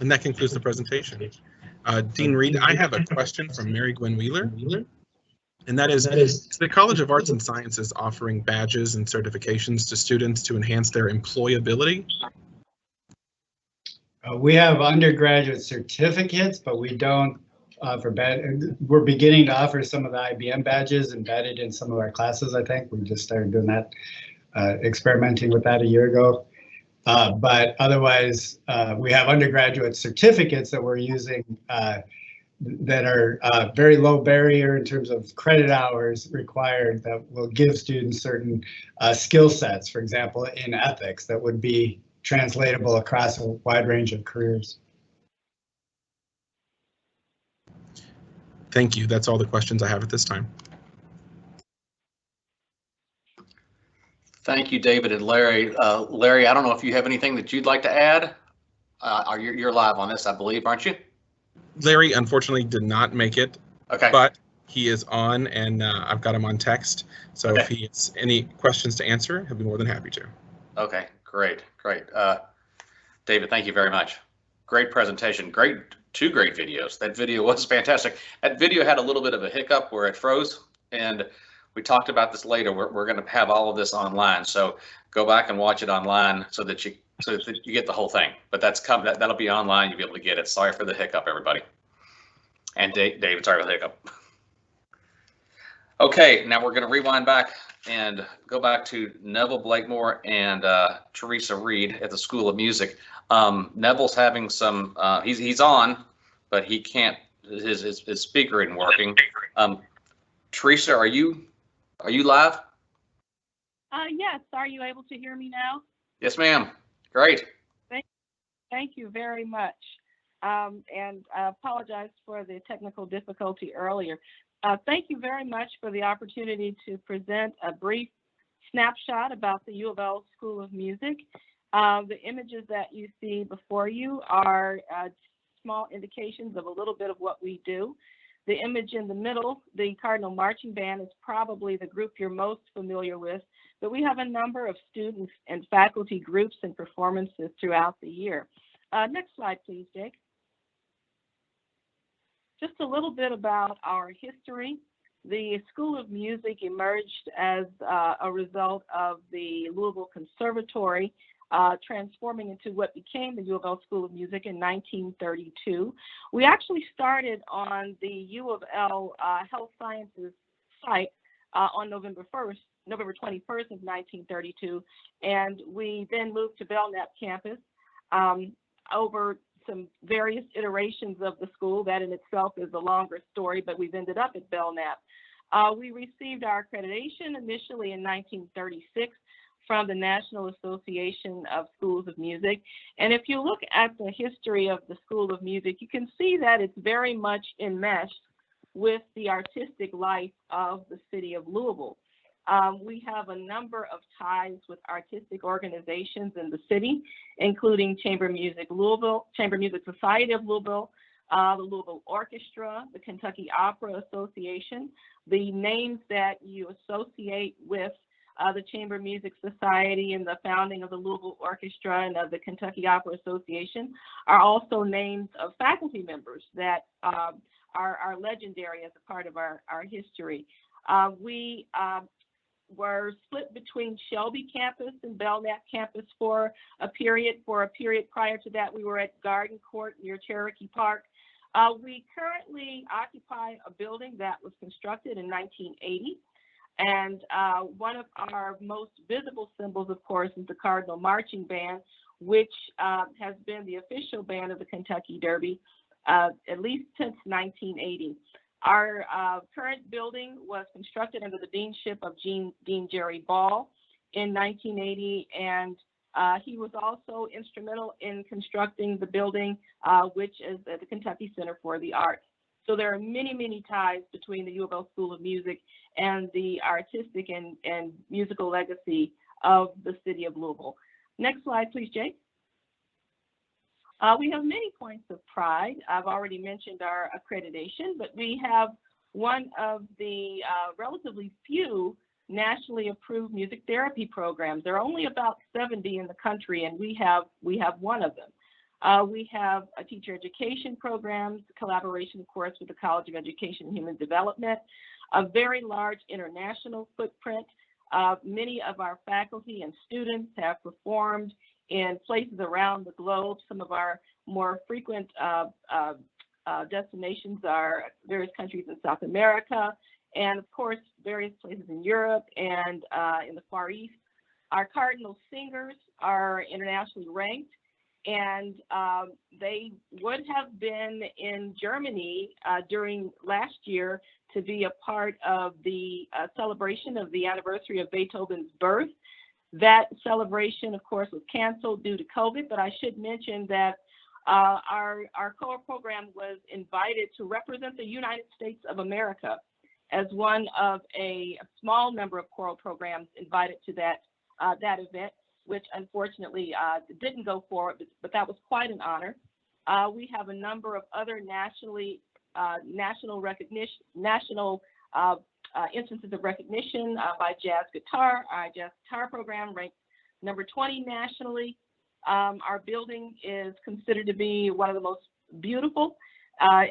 And that concludes the presentation. Dean Reed, I have a question from Mary Gwen Wheeler. And that is the College of Arts and Sciences offering badges and certifications to students to enhance their employability? We have undergraduate certificates, but we don't offer we're beginning to offer some of the IBM badges embedded in some of our classes, I think. We just started doing that, experimenting with that a year ago. But otherwise, we have undergraduate certificates that we're using that are very low barrier in terms of credit hours required that will give students certain skill sets, for example, in ethics that would be translatable across a wide range of careers. Thank you. That's all the questions I have at this time. Thank you, David and Larry. Larry, I don't know if you have anything that you'd like to add. You're live on this, I believe, aren't you? Larry unfortunately did not make it, okay, but he is on, and I've got him on text. So okay. If he has any questions to answer, he'll be more than happy to. Okay, great. David, thank you very much. Great presentation. Two great videos. That video was fantastic. That video had a little bit of a hiccup where it froze, and we talked about this later. We're going to have all of this online, so go back and watch it online so that you get the whole thing. But that'll be online. You'll be able to get it. Sorry for the hiccup, everybody. And David, sorry for the hiccup. Okay, now we're going to rewind back and go back to Neville Blakemore and Teresa Reed at the School of Music. Neville's having some. He's on, but he can't. His speaker isn't working. Teresa, are you live? Yes. Are you able to hear me now? Yes, ma'am. Great. Thank you very much. And I apologize for the technical difficulty earlier. Thank you very much for the opportunity to present a brief snapshot about the U of L School of Music. The images that you see before you are small indications of a little bit of what we do. The image in the middle, the Cardinal Marching Band, is probably the group you're most familiar with, but we have a number of students and faculty groups and performances throughout the year. Next slide, please, Jake. Just a little bit about our history. The School of Music emerged as a result of the Louisville Conservatory transforming into what became the U of L School of Music in 1932. We actually started on the U of L Health Sciences site on November 21st of 1932, and we then moved to Belknap campus over some various iterations of the school. That in itself is a longer story, but we've ended up at Belknap. We received our accreditation initially in 1936 from the National Association of Schools of Music. And if you look at the history of the School of Music, you can see that it's very much enmeshed with the artistic life of the city of Louisville. We have a number of ties with artistic organizations in the city, including Chamber Music Louisville, Chamber Music Society of Louisville, the Louisville Orchestra, the Kentucky Opera Association. The names that you associate with the Chamber Music Society and the founding of the Louisville Orchestra and of the Kentucky Opera Association are also names of faculty members that are legendary as a part of our history. We were split between Shelby campus and Belknap campus for a period. For a period prior to that, we were at Garden Court near Cherokee Park. We currently occupy a building that was constructed in 1980. And one of our most visible symbols, of course, is the Cardinal Marching Band, which has been the official band of the Kentucky Derby at least since 1980. Our current building was constructed under the deanship of Dean Jerry Ball in 1980, and he was also instrumental in constructing the building, which is the Kentucky Center for the Arts. So there are many, many ties between the U of L School of Music and the artistic and musical legacy of the city of Louisville. Next slide, please, Jake. We have many points of pride. I've already mentioned our accreditation, but we have one of the relatively few nationally approved music therapy programs. There are only about 70 in the country, and we have one of them. We have a teacher education programs, collaboration, of course, with the College of Education and Human Development, a very large international footprint. Many of our faculty and students have performed in places around the globe. Some of our more frequent destinations are various countries in South America, and of course, various places in Europe and in the Far East. Our Cardinal Singers are internationally ranked, and they would have been in Germany during last year to be a part of the celebration of the anniversary of Beethoven's birth. That celebration, of course, was canceled due to COVID, but I should mention that our choral program was invited to represent the United States of America as one of a small number of choral programs invited to that event, which unfortunately didn't go forward, but that was quite an honor. We have a number of other national instances of recognition by Jazz Guitar. Our Jazz Guitar program ranked number 20 nationally. Our building is considered to be one of the most beautiful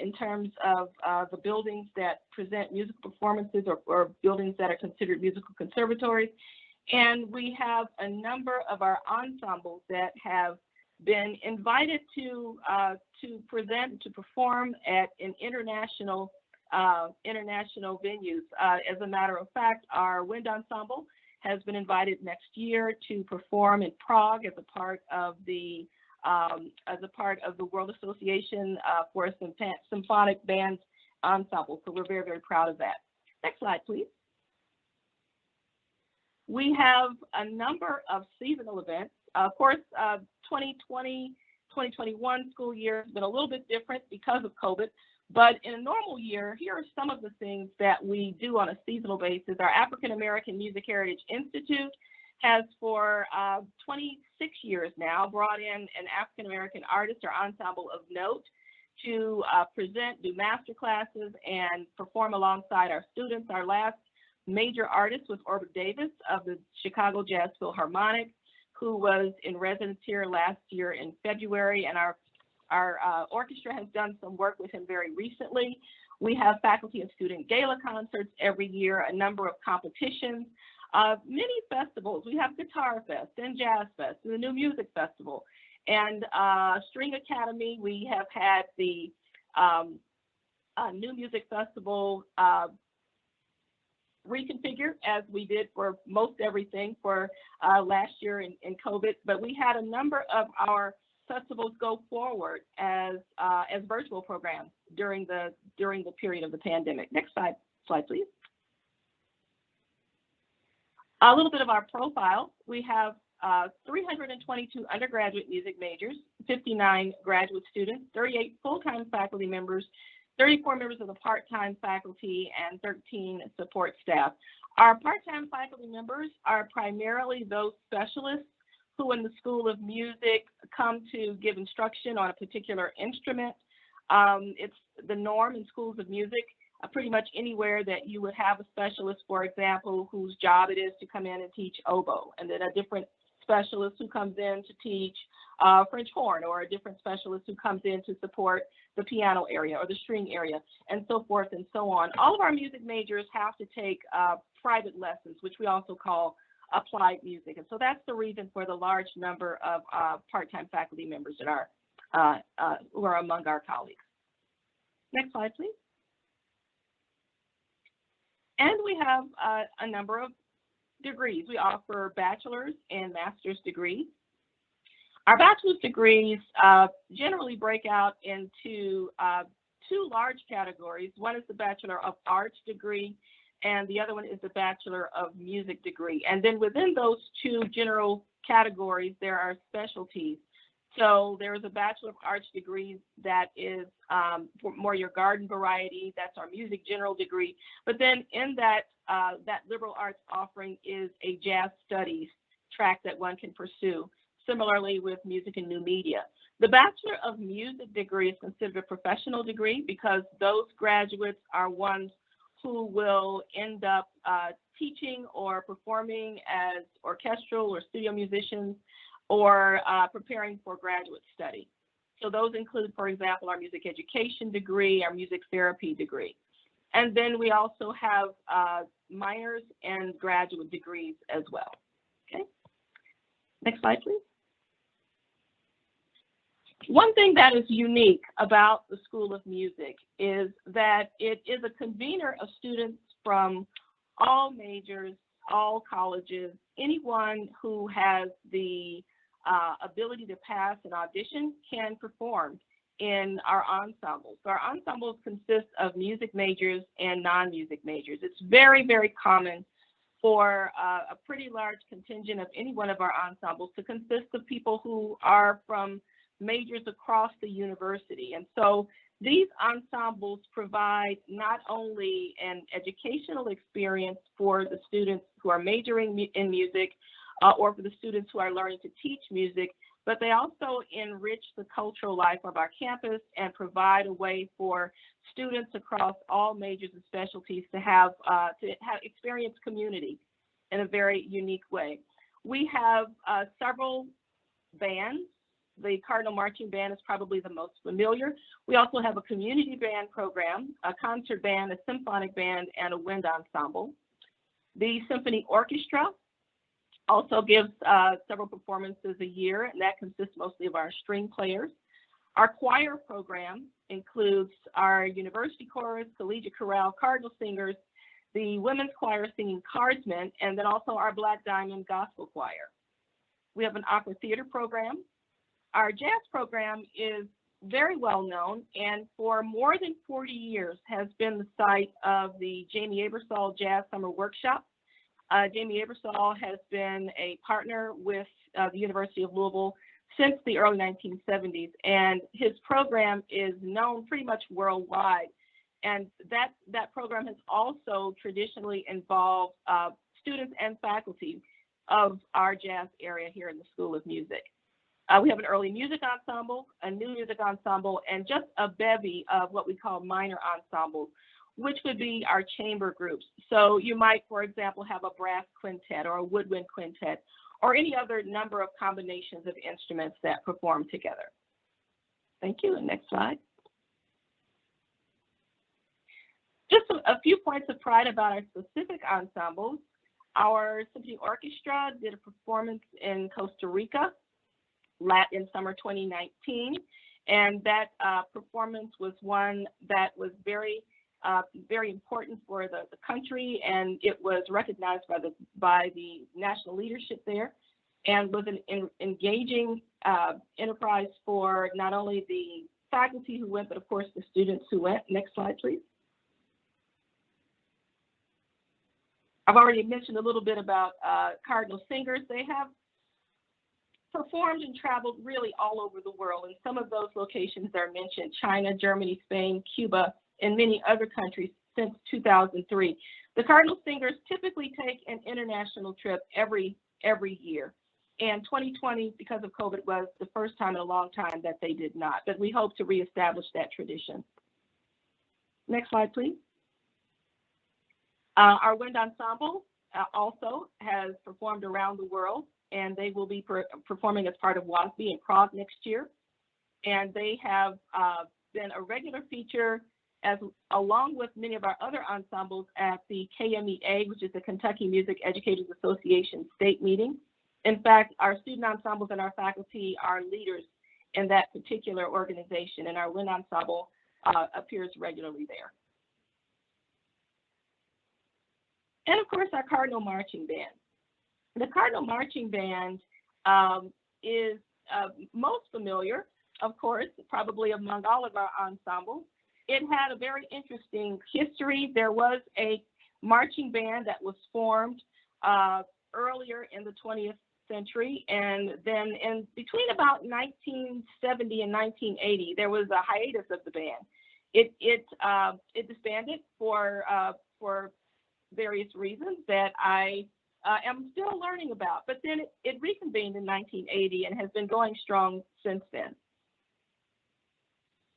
in terms of the buildings that present musical performances or buildings that are considered musical conservatories. And we have a number of our ensembles that have been invited to present, to perform at an international venues. As a matter of fact, our wind ensemble has been invited next year to perform in Prague as a part of the World Association for Symphonic Bands Ensemble. So we're very, very proud of that. Next slide, please. We have a number of seasonal events. Of course, 2020, 2021 school year has been a little bit different because of COVID, but in a normal year, here are some of the things that we do on a seasonal basis. Our African American Music Heritage Institute has for 26 years now brought in an African American artist or ensemble of note to present, do master classes, and perform alongside our students. Our last major artist was Orbit Davis of the Chicago Jazz Philharmonic, who was in residence here last year in February, and our orchestra has done some work with him very recently. We have faculty and student gala concerts every year, a number of competitions, many festivals. We have Guitar Fest and Jazz Fest and the New Music Festival. And String Academy, we have had the New Music Festival reconfigure, as we did for most everything for last year in COVID, but we had a number of our festivals go forward as virtual programs during the period of the pandemic. Next slide, please. A little bit of our profile. We have 322 undergraduate music majors, 59 graduate students, 38 full-time faculty members, 34 members of the part-time faculty, and 13 support staff. Our part-time faculty members are primarily those specialists who in the School of Music come to give instruction on a particular instrument. It's the norm in schools of music, pretty much anywhere that you would have a specialist, for example, whose job it is to come in and teach oboe, and then a different specialist who comes in to teach French horn, or a different specialist who comes in to support the piano area or the string area, and so forth and so on. All of our music majors have to take private lessons, which we also call applied music. And so that's the reason for the large number of part-time faculty members that are who are among our colleagues. Next slide, please. And we have a number of degrees. We offer bachelor's and master's degrees. Our bachelor's degrees generally break out into two large categories. One is the Bachelor of Arts degree, and the other one is the Bachelor of Music degree. And then within those two general categories, there are specialties. So there is a Bachelor of Arts degree that is more your garden variety. That's our music general degree. But then in that liberal arts offering is a jazz studies track that one can pursue. Similarly with music and new media. The Bachelor of Music degree is considered a professional degree because those graduates are ones who will end up teaching or performing as orchestral or studio musicians or preparing for graduate study. So those include, for example, our music education degree, our music therapy degree. And then we also have minors and graduate degrees as well. Okay. Next slide, please. One thing that is unique about the School of Music is that it is a convener of students from all majors, all colleges, anyone who has the ability to pass an audition can perform in our ensembles. So our ensembles consist of music majors and non-music majors. It's very, very common for a pretty large contingent of any one of our ensembles to consist of people who are from majors across the university. And so these ensembles provide not only an educational experience for the students who are majoring in music or for the students who are learning to teach music, but they also enrich the cultural life of our campus and provide a way for students across all majors and specialties to have experience community in a very unique way. We have several bands. The Cardinal Marching Band is probably the most familiar. We also have a community band program, a concert band, a symphonic band, and a wind ensemble. The symphony orchestra also gives several performances a year, and that consists mostly of our string players. Our choir program includes our university chorus, collegiate chorale, Cardinal Singers, the women's choir singing Cardsmen, and then also our Black Diamond Gospel Choir. We have an opera theater program. Our jazz program is very well known and for more than 40 years has been the site of the Jamie Aebersold Jazz Summer Workshop. Jamie Aebersold has been a partner with the University of Louisville since the early 1970s, and his program is known pretty much worldwide. And that program has also traditionally involved students and faculty of our jazz area here in the School of Music. We have an early music ensemble, a new music ensemble, and just a bevy of what we call minor ensembles, which would be our chamber groups. So you might, for example, have a brass quintet or a woodwind quintet or any other number of combinations of instruments that perform together. Thank you. And next slide. Just a few points of pride about our specific ensembles. Our symphony orchestra did a performance in Costa Rica in summer 2019, and that performance was one that was very important for the country, and it was recognized by the national leadership there, and was an engaging enterprise for not only the faculty who went, but of course the students who went. Next slide, please. I've already mentioned a little bit about Cardinal Singers. They have performed and traveled really all over the world, and some of those locations are mentioned: China, Germany, Spain, Cuba, and many other countries since 2003. The Cardinal Singers typically take an international trip every year, and 2020, because of COVID, was the first time in a long time that they did not, but we hope to reestablish that tradition. Next slide, please. Our wind ensemble also has performed around the world, and they will be performing as part of WASB in Prague next year. And they have been a regular feature along with many of our other ensembles at the KMEA, which is the Kentucky Music Educators Association state meeting. In fact, our student ensembles and our faculty are leaders in that particular organization, and our wind ensemble appears regularly there. And of course, our Cardinal Marching Band. The Cardinal Marching Band is most familiar, of course, probably among all of our ensembles. It had a very interesting history. There was a marching band that was formed earlier in the 20th century, and then in between about 1970 and 1980, there was a hiatus of the band. It disbanded for various reasons that I am still learning about, but then it reconvened in 1980 and has been going strong since then.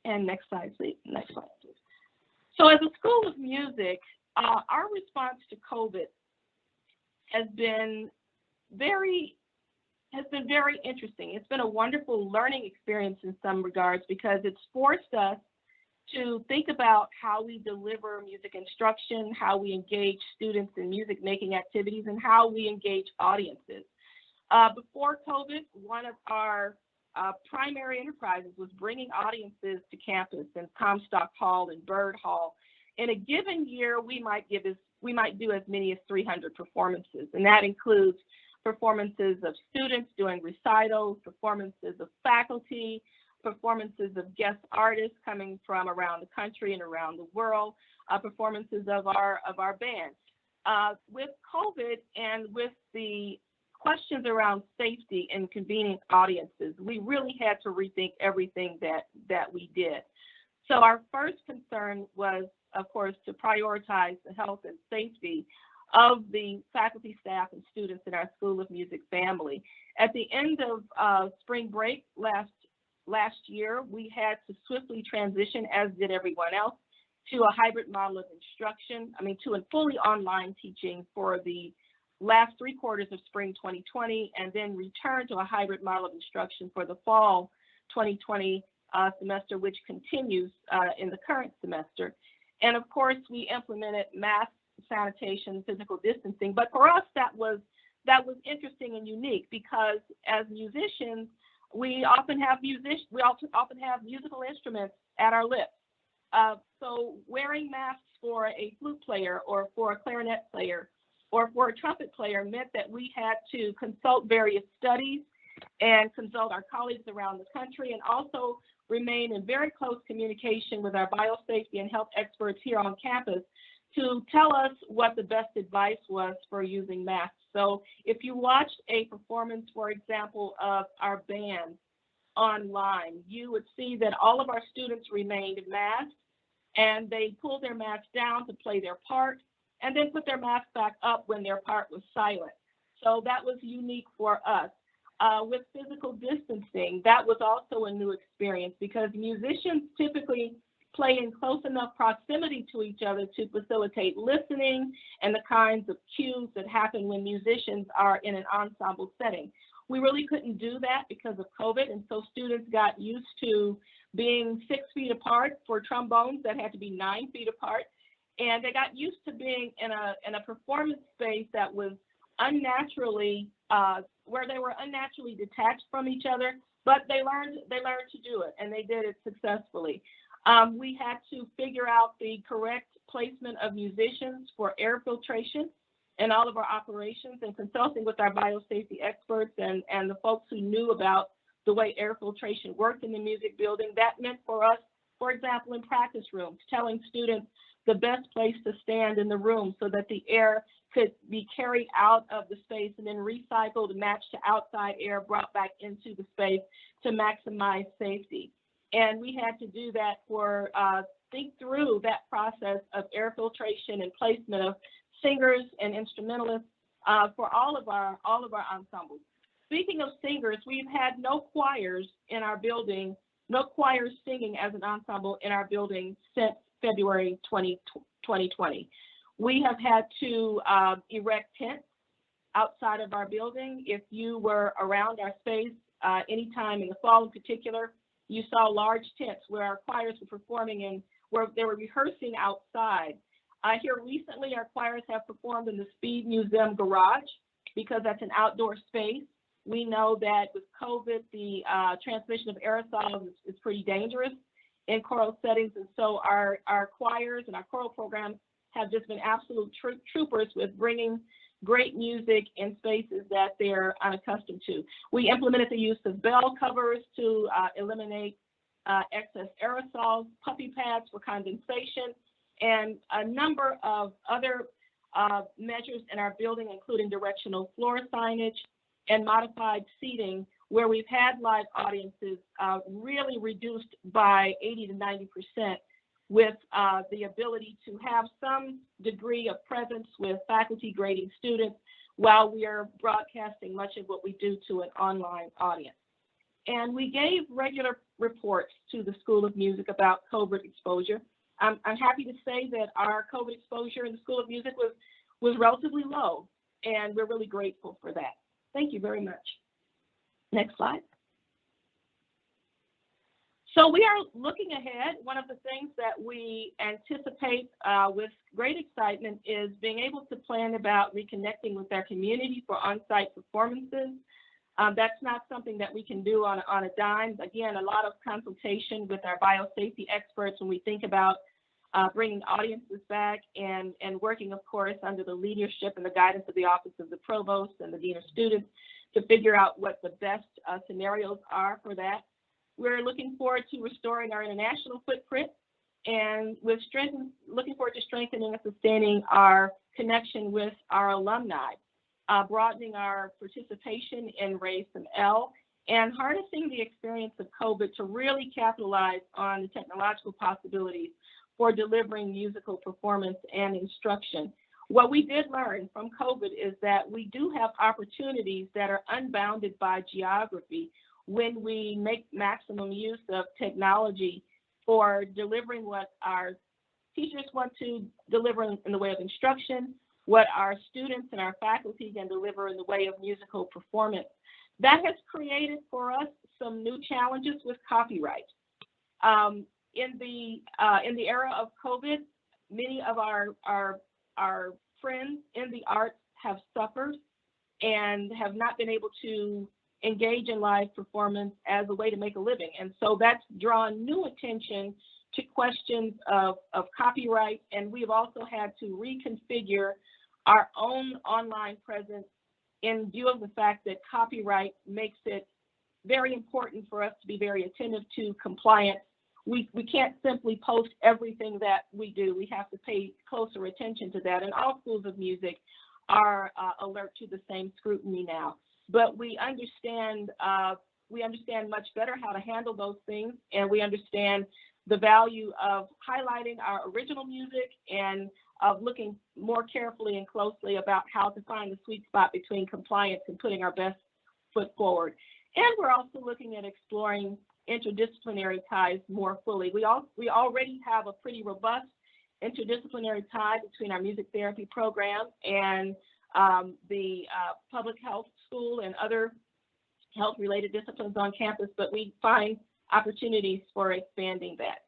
And next slide, please. Next slide, please. So as a School of Music, our response to COVID has been very has been very interesting. It's been a wonderful learning experience in some regards because it's forced us to think about how we deliver music instruction, how we engage students in music making activities, and how we engage audiences. Before COVID, one of our primary enterprises was bringing audiences to campus in Comstock Hall and Byrd Hall. In a given year, we might do as many as 300 performances, and that includes performances of students doing recitals, performances of faculty, performances of guest artists coming from around the country and around the world, performances of our band. With COVID and with the questions around safety and convening audiences, we really had to rethink everything that we did. So our first concern was, of course, to prioritize the health and safety of the faculty, staff, and students in our School of Music family. At the end of spring break last year, we had to swiftly transition, as did everyone else, to a hybrid model of instruction, to a fully online teaching for the last 3 quarters of spring 2020, and then return to a hybrid model of instruction for the fall 2020 semester, which continues in the current semester. And of course, we implemented mask, sanitation, physical distancing. But for us, that was interesting and unique because as musicians, we often have musical instruments at our lips. So wearing masks for a flute player or for a clarinet player or for a trumpet player meant that we had to consult various studies and consult our colleagues around the country, and also remain in very close communication with our biosafety and health experts here on campus to tell us what the best advice was for using masks. So if you watched a performance, for example, of our band online, you would see that all of our students remained masked, and they pulled their masks down to play their part, and then put their masks back up when their part was silent. So that was unique for us. With physical distancing, that was also a new experience because musicians typically play in close enough proximity to each other to facilitate listening and the kinds of cues that happen when musicians are in an ensemble setting. We really couldn't do that because of COVID, and so students got used to being 6 feet apart for trombones that had to be 9 feet apart, and they got used to being in a performance space that was unnaturally where they were unnaturally detached from each other, but they learned to do it, and they did it successfully. We had to figure out the correct placement of musicians for air filtration in all of our operations, and consulting with our biosafety experts and the folks who knew about the way air filtration worked in the music building. That meant for us, for example, in practice rooms, telling students the best place to stand in the room so that the air could be carried out of the space and then recycled, matched to outside air, brought back into the space to maximize safety. And we had to do that for, think through that process of air filtration and placement of singers and instrumentalists for all of our ensembles. Speaking of singers, we've had no choirs in our building, no choirs singing as an ensemble in our building since February 2020. We have had to erect tents outside of our building. If you were around our space anytime in the fall in particular, you saw large tents where our choirs were performing and where they were rehearsing outside. Here recently, our choirs have performed in the Speed Museum garage because that's an outdoor space. We know that with COVID, the transmission of aerosols is pretty dangerous in choral settings, and so our choirs and our choral programs have just been absolute troopers with bringing great music in spaces that they're unaccustomed to. We implemented the use of bell covers to eliminate excess aerosols, puppy pads for condensation, and a number of other measures in our building, including directional floor signage and modified seating, where we've had live audiences really reduced by 80 to 90%, with the ability to have some degree of presence with faculty grading students while we are broadcasting much of what we do to an online audience. And we gave regular reports to the School of Music about COVID exposure. I'm happy to say that our COVID exposure in the School of Music was relatively low, and we're really grateful for that. Thank you very much. Next slide. So we are looking ahead. One of the things that we anticipate with great excitement is being able to plan about reconnecting with our community for on-site performances. That's not something that we can do on a dime. Again, a lot of consultation with our biosafety experts when we think about bringing audiences back and working, of course, under the leadership and the guidance of the Office of the Provost and the Dean of Students to figure out what the best scenarios are for that. We're looking forward to restoring our international footprint, and looking forward to strengthening and sustaining our connection with our alumni, broadening our participation in RACE and L, and harnessing the experience of COVID to really capitalize on the technological possibilities for delivering musical performance and instruction. What we did learn from COVID is that we do have opportunities that are unbounded by geography when we make maximum use of technology for delivering what our teachers want to deliver in the way of instruction, what our students and our faculty can deliver in the way of musical performance. That has created for us some new challenges with copyright. In the era of COVID, many of our friends in the arts have suffered and have not been able to engage in live performance as a way to make a living. And so that's drawn new attention to questions of copyright. And we've also had to reconfigure our own online presence in view of the fact that copyright makes it very important for us to be very attentive to compliance. We can't simply post everything that we do. We have to pay closer attention to that. And all schools of music are alert to the same scrutiny now. But we understand much better how to handle those things, and we understand the value of highlighting our original music and of looking more carefully and closely about how to find the sweet spot between compliance and putting our best foot forward. And we're also looking at exploring interdisciplinary ties more fully. We already have a pretty robust interdisciplinary tie between our music therapy program and the public health school and other health-related disciplines on campus, but we find opportunities for expanding that.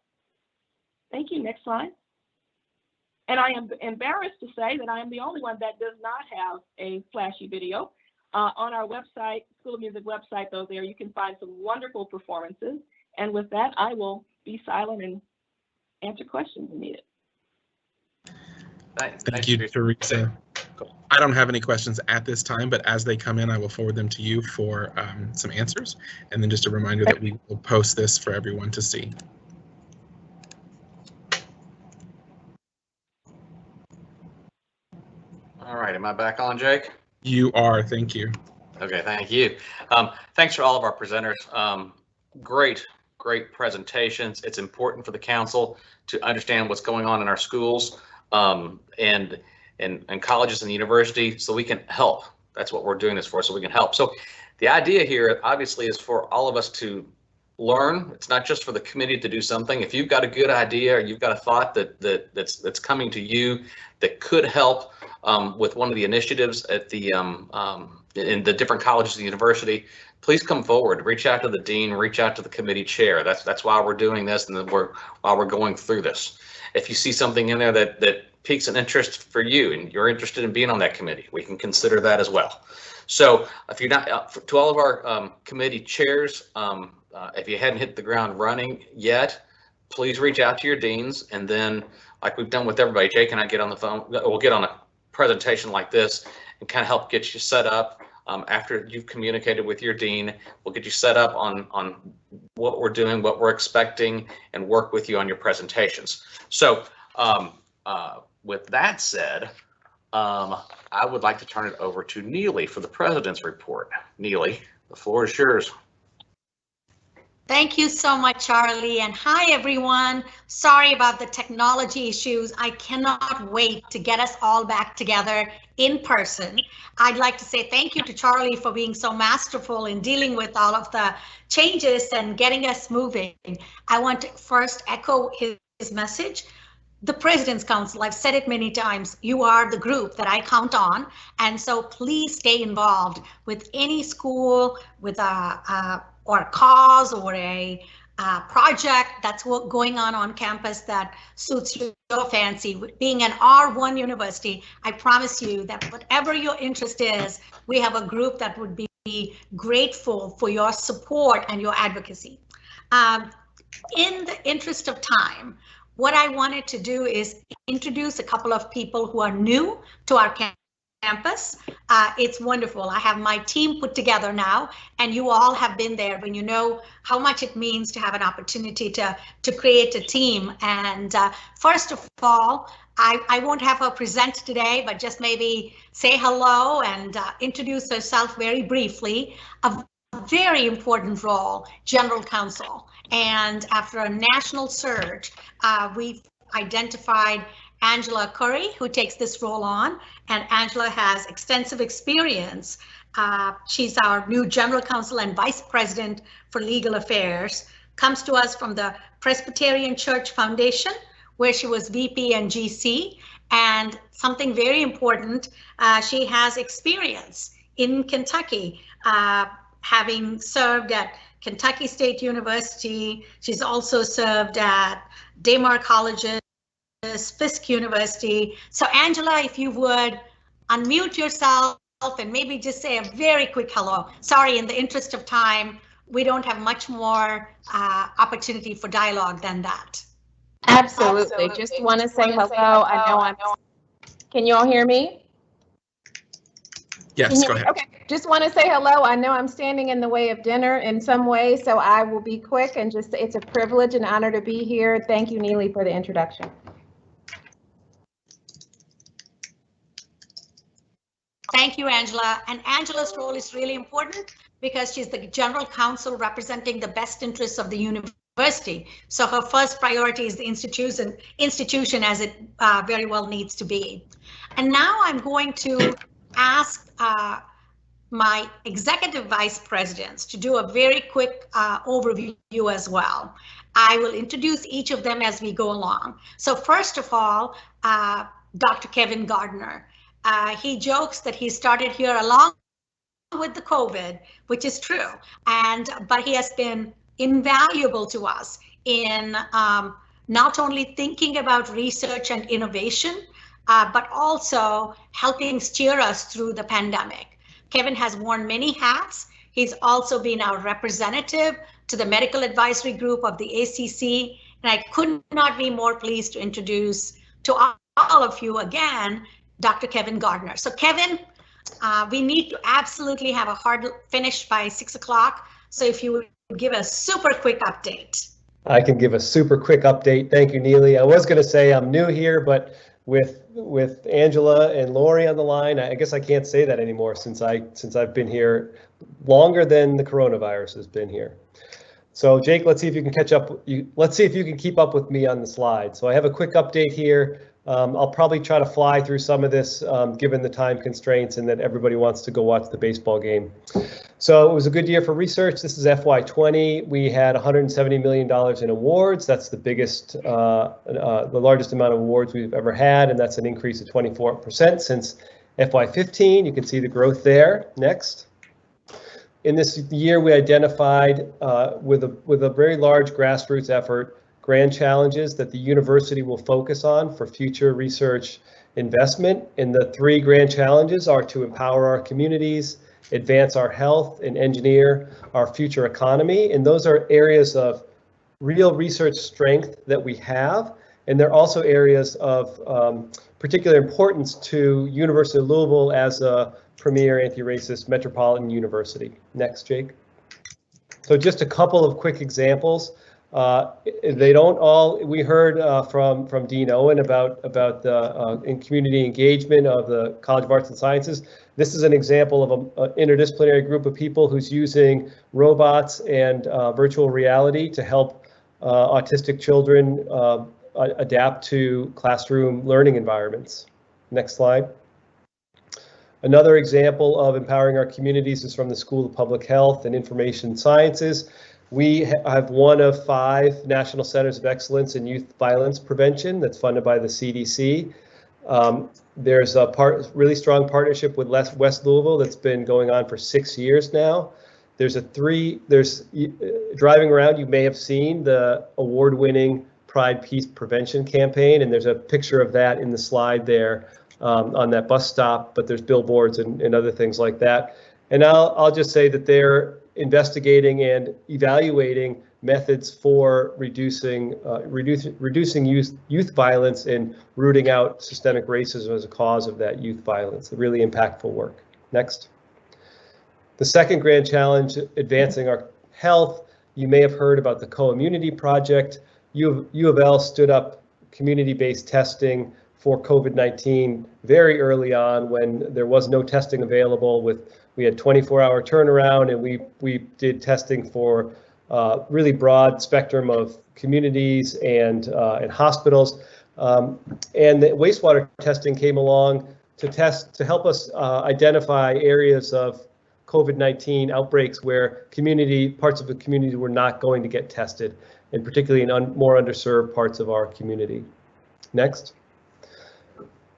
Thank you. Next slide. And I am embarrassed to say that I am the only one that does not have a flashy video. On our website, School of Music website, though, there you can find some wonderful performances. And with that, I will be silent and answer questions if needed. Thank you, Teresa. I don't have any questions at this time, but as they come in, I will forward them to you for some answers. And then just a reminder that we will post this for everyone to see. All right, am I back on, Jake? You are, thank you. Okay, thank you. Thanks for all of our presenters. Great presentations. It's important for the council to understand what's going on in our schools and colleges and the university so we can help. That's what we're doing this for, so we can help. So the idea here obviously is for all of us to learn. It's not just for the committee to do something. If you've got a good idea or you've got a thought that's coming to you that could help with one of the initiatives at the in the different colleges and university, please come forward, reach out to the dean, reach out to the committee chair. That's why we're doing this and while we're going through this. If you see something in there that piques an interest for you and you're interested in being on that committee, we can consider that as well. So if you're not, to all of our committee chairs, if you hadn't hit the ground running yet, please reach out to your deans, and then like we've done with everybody, Jake and I get on the phone, we'll get on a presentation like this and kind of help get you set up. After you've communicated with your dean, we'll get you set up on what we're doing, what we're expecting, and work with you on your presentations. So with that said, I would like to turn it over to Neely for the president's report. Neely, the floor is yours. Thank you so much, Charlie, and hi everyone. Sorry about the technology issues. I cannot wait to get us all back together in person. I'd like to say thank you to Charlie for being so masterful in dealing with all of the changes and getting us moving. I want to first echo his message. the President's Council. I've said it many times. You are the group that I count on. And so please stay involved with any school, with or a cause or a project that's going on campus that suits your fancy. Being an R1 university, I promise you that whatever your interest is, we have a group that would be grateful for your support and your advocacy. In the interest of time, what I wanted to do is introduce a couple of people who are new to our campus. It's wonderful. I have my team put together now, and you all have been there when you know how much it means to have an opportunity to create a team. And first of all, I won't have her present today, but just maybe say hello and introduce herself very briefly. A very important role, General Counsel. And after a national search, we've identified Angela Curry, who takes this role on, and Angela has extensive experience. She's our new General Counsel and Vice President for Legal Affairs, comes to us from the Presbyterian Church Foundation, where she was VP and GC, and something very important, she has experience in Kentucky, having served at Kentucky State University. She's also served at Daymar Colleges, Fisk University. So Angela, if you would unmute yourself and maybe just say a very quick hello. Sorry, in the interest of time, we don't have much more opportunity for dialogue than that. Absolutely. Just want to say hello. I know can you all hear me? Yes, go ahead. Okay, just want to say hello. I know I'm standing in the way of dinner in some way, so I will be quick and just, it's a privilege and honor to be here. Thank you, Neely, for the introduction. Thank you, Angela. And Angela's role is really important because she's the General Counsel representing the best interests of the university. So her first priority is the institution as it very well needs to be. And now I'm going to ask my executive vice presidents to do a very quick overview as well. I will introduce each of them as we go along. So first of all, Dr. Kevin Gardner. He jokes that he started here along with the COVID, which is true, but he has been invaluable to us in not only thinking about research and innovation, but also helping steer us through the pandemic. Kevin has worn many hats. He's also been our representative to the medical advisory group of the ACC, and I could not be more pleased to introduce to all of you again, Dr. Kevin Gardner. So Kevin, we need to absolutely have a hard finish by 6 o'clock. So if you would give a super quick update. I can give a super quick update. Thank you, Neely. I was going to say I'm new here, but with Angela and Lori on the line, I guess I can't say that anymore since I've been here longer than the coronavirus has been here. So Jake, let's see if you can catch up. Let's see if you can keep up with me on the slide. So I have a quick update here. I'll probably try to fly through some of this given the time constraints and that everybody wants to go watch the baseball game. So it was a good year for research. This is FY20. We had $170 million in awards. That's the biggest, the largest amount of awards we've ever had, and that's an increase of 24% since FY15. You can see the growth there. Next. In this year, we identified with a very large grassroots effort grand challenges that the university will focus on for future research investment. And the three grand challenges are to empower our communities, advance our health, and engineer our future economy. And those are areas of real research strength that we have. And they're also areas of particular importance to University of Louisville as a premier anti-racist metropolitan university. Next, Jake. So just a couple of quick examples. They don't all, we heard from Dean Owen about the in community engagement of the College of Arts and Sciences. This is an example of an interdisciplinary group of people who's using robots and virtual reality to help autistic children adapt to classroom learning environments. Next slide. Another example of empowering our communities is from the School of Public Health and Information Sciences. We have one of 5 National Centers of Excellence in Youth Violence Prevention that's funded by the CDC. There's a really strong partnership with West Louisville that's been going on for 6 years now. There's driving around, you may have seen the award-winning Pride Peace Prevention campaign, and there's a picture of that in the slide there on that bus stop, but there's billboards and other things like that. And I'll just say that they're investigating and evaluating methods for reducing youth violence and rooting out systemic racism as a cause of that youth violence. Really impactful work. Next. The second grand challenge, advancing our health. You may have heard about the Co-Immunity Project. U of L stood up community-based testing for COVID-19 very early on when there was no testing available. We had 24-hour turnaround, and we did testing for really broad spectrum of communities and hospitals. And the wastewater testing came along to help us identify areas of COVID-19 outbreaks where parts of the community were not going to get tested, and particularly in more underserved parts of our community. Next.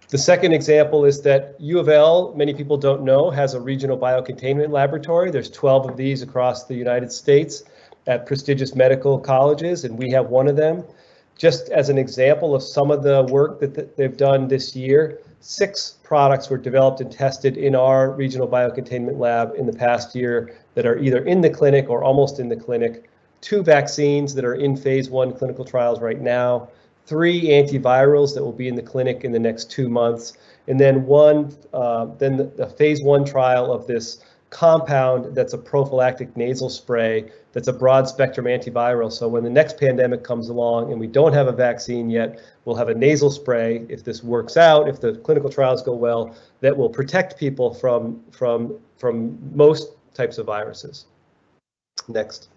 The second example is that U of L, many people don't know, has a regional biocontainment laboratory. There's 12 of these across the United States at prestigious medical colleges, and we have one of them. Just as an example of some of the work that they've done this year, 6 products were developed and tested in our regional biocontainment lab in the past year that are either in the clinic or almost in the clinic, 2 vaccines that are in phase 1 clinical trials right now, 3 antivirals that will be in the clinic in the next 2 months, and then the phase 1 trial of this compound that's a prophylactic nasal spray that's a broad spectrum antiviral. So when the next pandemic comes along and we don't have a vaccine yet, we'll have a nasal spray, if this works out, if the clinical trials go well, that will protect people from most types of viruses. Next.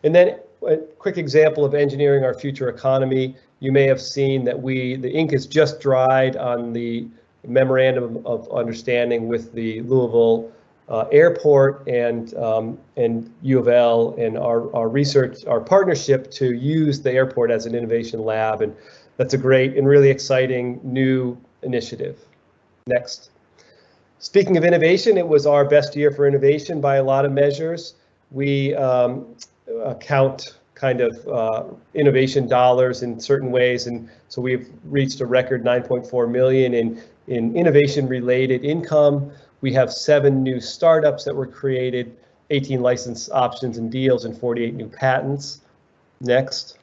And then a quick example of engineering our future economy. You may have seen that the ink is just dried on the memorandum of understanding with the Louisville Airport and U of L and our partnership to use the airport as an innovation lab, and that's a great and really exciting new initiative. Next. Speaking of innovation, it was our best year for innovation by a lot of measures. We count kind of innovation dollars in certain ways, and so we've reached a record 9.4 million in innovation related income. We have 7 new startups that were created, 18 license options and deals, and 48 new patents. Next.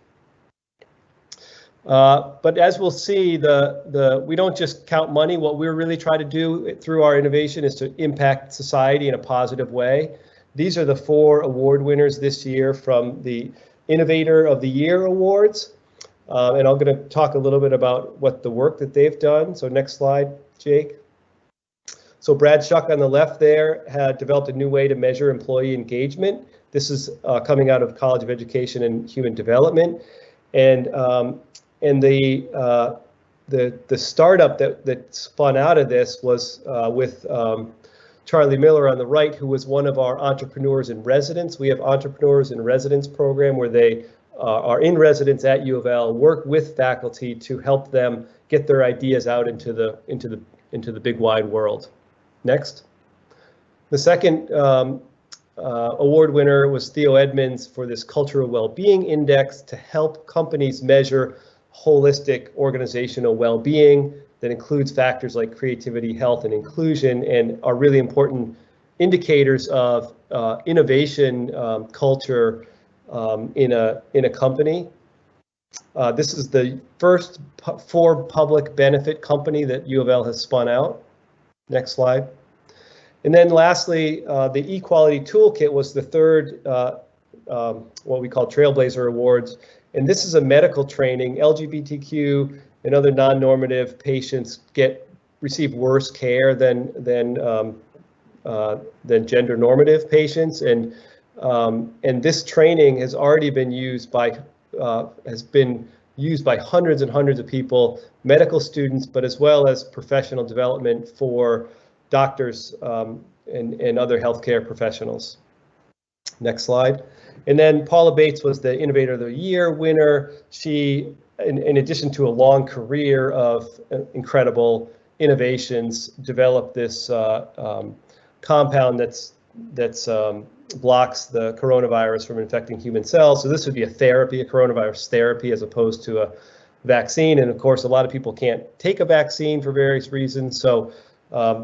But as we'll see, we don't just count money. What we're really trying to do through our innovation is to impact society in a positive way. These are the 4 award winners this year from the Innovator of the Year Awards. And I'm going to talk a little bit about what the work that they've done. So next slide, Jake. So Brad Shuck on the left there had developed a new way to measure employee engagement. This is coming out of College of Education and Human Development. And the startup that spun out of this was with Charlie Miller on the right, who was one of our entrepreneurs in residence. We have entrepreneurs in residence program where they are in residence at U of L, work with faculty to help them get their ideas out into the big wide world. Next. The second award winner was Theo Edmonds for this Cultural Wellbeing Index to help companies measure holistic organizational well-being that includes factors like creativity, health, and inclusion, and are really important indicators of innovation culture in a company. This is the first for public benefit company that U of L has spun out. Next slide. And then lastly, the eQuality Toolkit was the third, what we call Trailblazer Awards. And this is a medical training. LGBTQ and other non-normative patients receive worse care than gender normative patients. And this training has already been used by hundreds and hundreds of people, medical students, but as well as professional development for doctors and other healthcare professionals. Next slide. And then Paula Bates was the Innovator of the Year winner. She, in addition to a long career of incredible innovations, developed this compound that blocks the coronavirus from infecting human cells. So this would be a therapy, a coronavirus therapy, as opposed to a vaccine. And of course, a lot of people can't take a vaccine for various reasons. So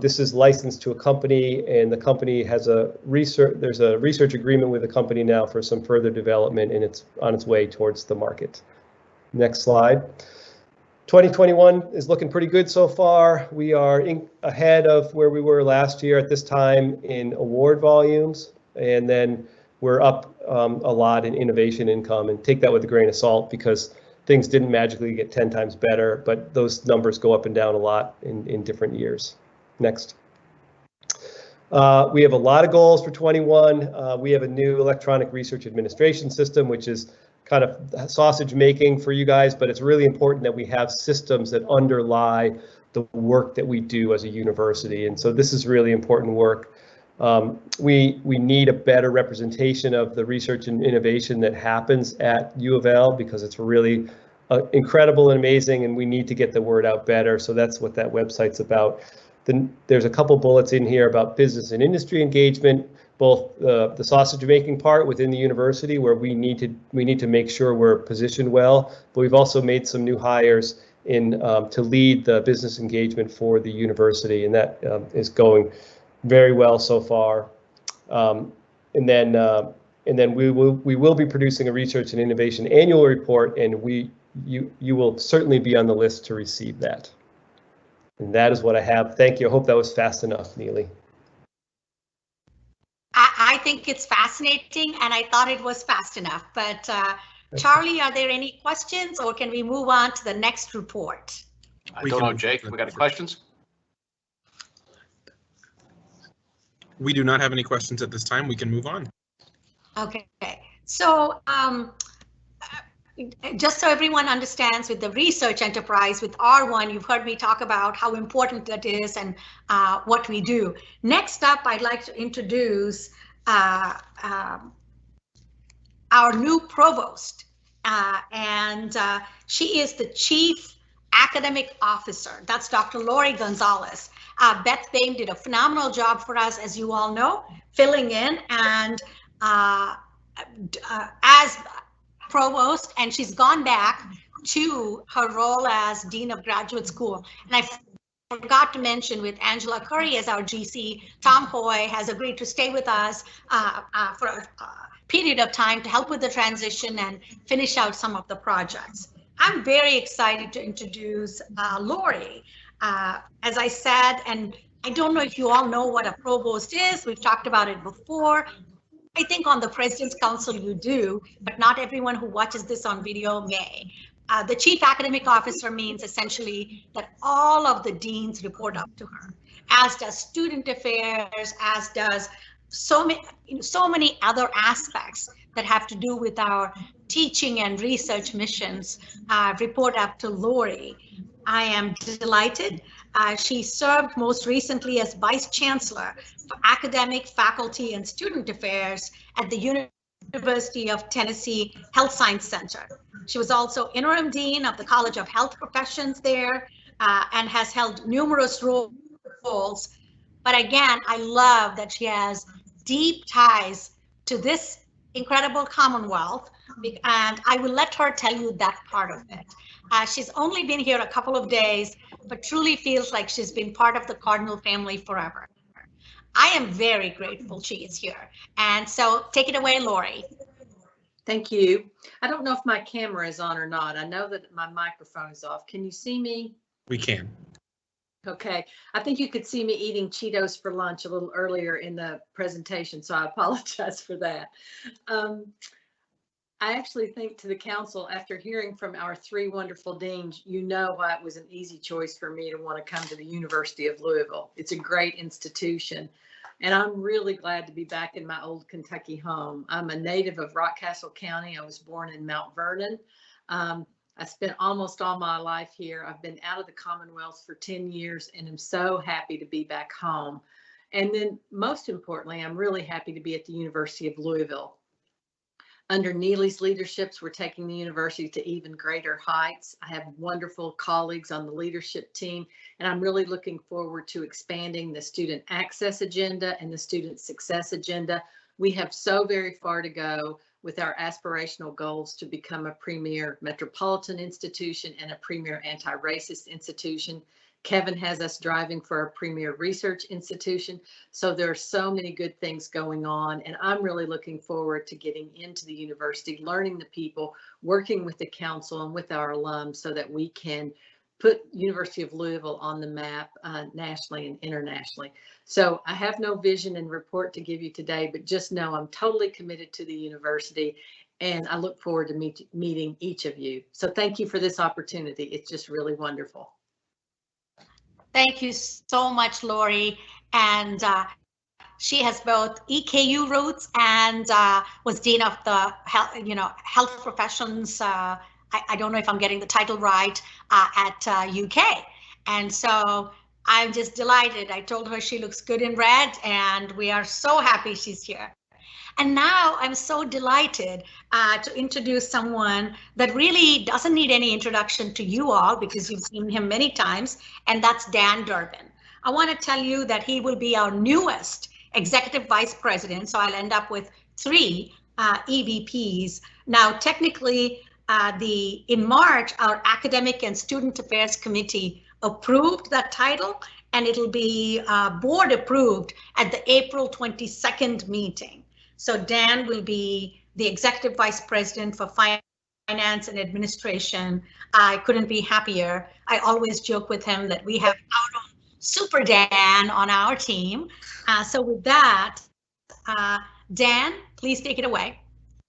this is licensed to a company, and the company has there's a research agreement with the company now for some further development, and it's on its way towards the market. Next slide. 2021 is looking pretty good so far. We are ahead of where we were last year at this time in award volumes, and then we're up a lot in innovation income, and take that with a grain of salt because things didn't magically get 10 times better, but those numbers go up and down a lot in different years. Next. We have a lot of goals for 21. We have a new electronic research administration system, which is kind of sausage making for you guys, but it's really important that we have systems that underlie the work that we do as a university. And so this is really important work. We need a better representation of the research and innovation that happens at U of L, because it's really incredible and amazing, and we need to get the word out better. So that's what that website's about. Then there's a couple bullets in here about business and industry engagement, both the sausage making part within the university, where we need to make sure we're positioned well, but we've also made some new hires in to lead the business engagement for the university, and that is going very well so far. And then we will be producing a research and innovation annual report, and you will certainly be on the list to receive that. And that is what I have. Thank you. I hope that was fast enough, Neely. I think it's fascinating, and I thought it was fast enough. But Charlie, are there any questions, or can we move on to the next report? I don't know, Jake. We got any questions? We do not have any questions at this time. We can move on. Okay. So just so everyone understands, with the research enterprise, with R1, you've heard me talk about how important that is and what we do. Next up, I'd like to introduce our new provost, and she is the Chief Academic Officer. That's Dr. Lori Gonzalez. Beth Bain did a phenomenal job for us, as you all know, filling in and as provost, and she's gone back to her role as Dean of Graduate School. And I forgot to mention, with Angela Curry as our GC, Tom Hoy has agreed to stay with us for a period of time to help with the transition and finish out some of the projects. I'm very excited to introduce Lori. As I said, and I don't know if you all know what a provost is, we've talked about it before. I think on the President's Council you do, but not everyone who watches this on video may. The Chief Academic Officer means essentially that all of the deans report up to her, as does student affairs, as does so many other aspects that have to do with our teaching and research missions report up to Lori. I am delighted. She served most recently as Vice Chancellor for Academic, Faculty, and Student Affairs at the University of Tennessee Health Science Center. She was also Interim Dean of the College of Health Professions there and has held numerous roles. But again, I love that she has deep ties to this incredible Commonwealth, and I will let her tell you that part of it. She's only been here a couple of days, but truly feels like she's been part of the Cardinal family forever. I am very grateful she is here. And so take it away, Lori. Thank you. I don't know if my camera is on or not. I know that my microphone is off. Can you see me? We can. Okay. I think you could see me eating Cheetos for lunch a little earlier in the presentation, so I apologize for that. I actually think, to the council, after hearing from our three wonderful deans, you know why it was an easy choice for me to want to come to the University of Louisville. It's a great institution, and I'm really glad to be back in my old Kentucky home. I'm a native of Rockcastle County. I was born in Mount Vernon. I spent almost all my life here. I've been out of the Commonwealth for 10 years, and I'm so happy to be back home. And then, most importantly, I'm really happy to be at the University of Louisville. Under Neely's leaderships, we're taking the university to even greater heights. I have wonderful colleagues on the leadership team, and I'm really looking forward to expanding the student access agenda and the student success agenda. We have so very far to go with our aspirational goals to become a premier metropolitan institution and a premier anti-racist institution. Kevin has us driving for a premier research institution. So there are so many good things going on, and I'm really looking forward to getting into the university, learning the people, working with the council and with our alums so that we can put University of Louisville on the map nationally and internationally. So I have no vision and report to give you today, but just know I'm totally committed to the university, and I look forward to meeting each of you. So thank you for this opportunity. It's just really wonderful. Thank you so much, Lori. And she has both EKU roots and was Dean of the health professions. I don't know if I'm getting the title right, at UK. And so I'm just delighted. I told her she looks good in red, and we are so happy she's here. And now I'm so delighted to introduce someone that really doesn't need any introduction to you all because you've seen him many times, and that's Dan Durbin. I want to tell you that he will be our newest executive vice president, so I'll end up with 3 EVPs. Now, technically, in March, our Academic and Student Affairs Committee approved that title, and it'll be board approved at the April 22nd meeting. So Dan will be the Executive Vice President for Finance and Administration. I couldn't be happier. I always joke with him that we have our own Super Dan on our team. So with that, Dan, please take it away.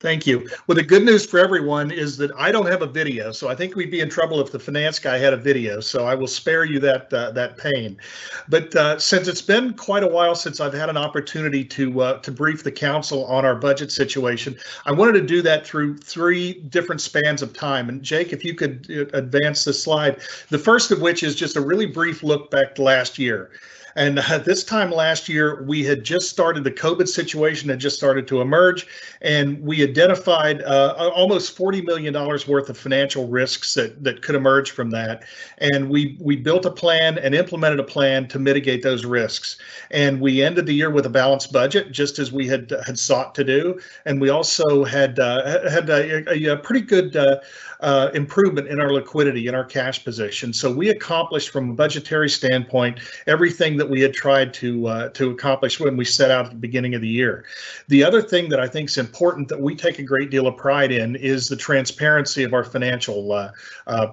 Thank you. Well, the good news for everyone is that I don't have a video, so I think we'd be in trouble if the finance guy had a video, so I will spare you that pain. But since it's been quite a while since I've had an opportunity to brief the council on our budget situation, I wanted to do that through 3 different spans of time. And Jake, if you could advance the slide, the first of which is just a really brief look back to last year. And this time last year, we had just started, the COVID situation had just started to emerge, and we identified almost $40 million worth of financial risks that could emerge from that. And we built a plan and implemented a plan to mitigate those risks. And we ended the year with a balanced budget, just as we had sought to do. And we also had a pretty good improvement in our liquidity, in our cash position. So we accomplished, from a budgetary standpoint, everything that we had tried to accomplish when we set out at the beginning of the year. The other thing that I think is important that we take a great deal of pride in is the transparency of our financial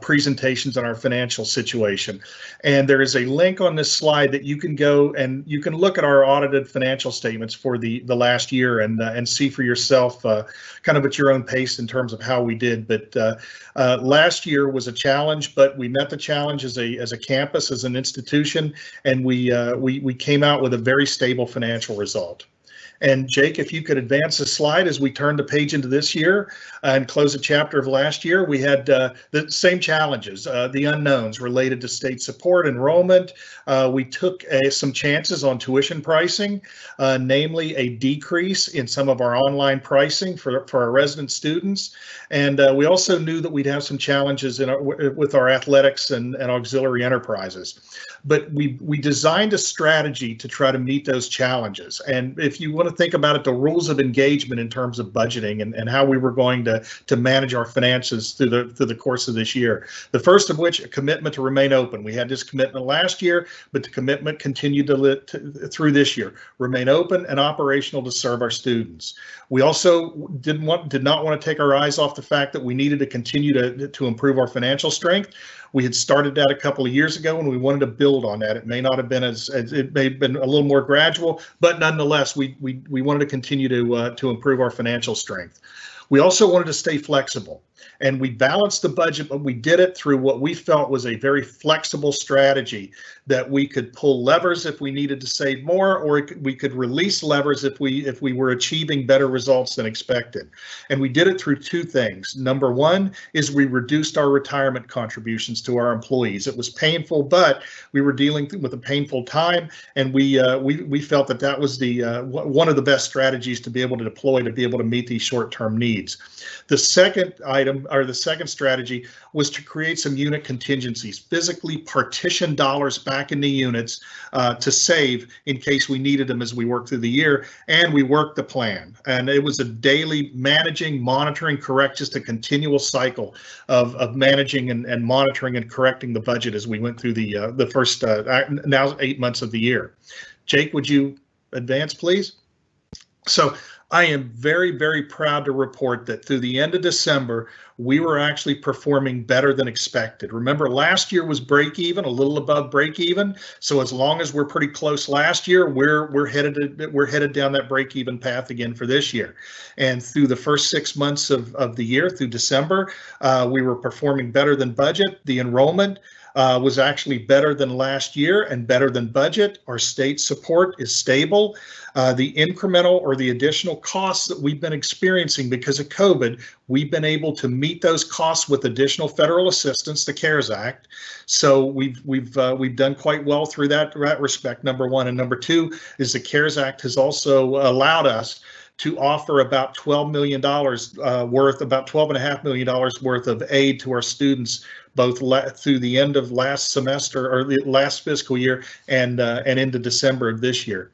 presentations and our financial situation. And there is a link on this slide that you can go and you can look at our audited financial statements for the last year and see for yourself kind of at your own pace in terms of how we did. But last year was a challenge, but we met the challenge as a campus, as an institution, and we came out with a very stable financial result. And Jake, if you could advance the slide as we turn the page into this year and close a chapter of last year, we had the same challenges, the unknowns related to state support, enrollment. We took some chances on tuition pricing, namely a decrease in some of our online pricing for our resident students. And we also knew that we'd have some challenges with our athletics and auxiliary enterprises. But we designed a strategy to try to meet those challenges. And if you want to think about it, the rules of engagement in terms of budgeting and how we were going to manage our finances through the course of this year. The first of which, a commitment to remain open. We had this commitment last year, but the commitment continued through this year. Remain open and operational to serve our students. We also did not want to take our eyes off the fact that we needed to continue to improve our financial strength. We had started that a couple of years ago, and we wanted to build on that. It may not have been it may have been a little more gradual, but nonetheless, we wanted to continue to improve our financial strength. We also wanted to stay flexible. And we balanced the budget, but we did it through what we felt was a very flexible strategy that we could pull levers if we needed to save more, or we could release levers if we were achieving better results than expected. And we did it through two things. Number one is we reduced our retirement contributions to our employees. It was painful, but we were dealing with a painful time, and we felt that that was the one of the best strategies to be able to deploy to be able to meet these short-term needs. The second item, or the second strategy, was to create some unit contingencies, physically partition dollars back into units to save in case we needed them as we work through the year. And we worked the plan. And it was a daily managing, monitoring, correct, just a continual cycle of managing and monitoring and correcting the budget as we went through the first now 8 months of the year. Jake, would you advance, please? So I am very, very proud to report that through the end of December, we were actually performing better than expected. Remember, last year was break even, a little above break even. So as long as we're pretty close last year, we're headed down that break even path again for this year. And through the first 6 months of the year, through December, we were performing better than budget. The enrollment was actually better than last year and better than budget. Our state support is stable. The incremental or the additional costs that we've been experiencing because of COVID, we've been able to meet those costs with additional federal assistance, the CARES Act. So we've done quite well through that respect, number one. And number two is the CARES Act has also allowed us to offer about $12 million worth, about $12.5 million worth of aid to our students, both through the end of last semester or the last fiscal year and into December of this year.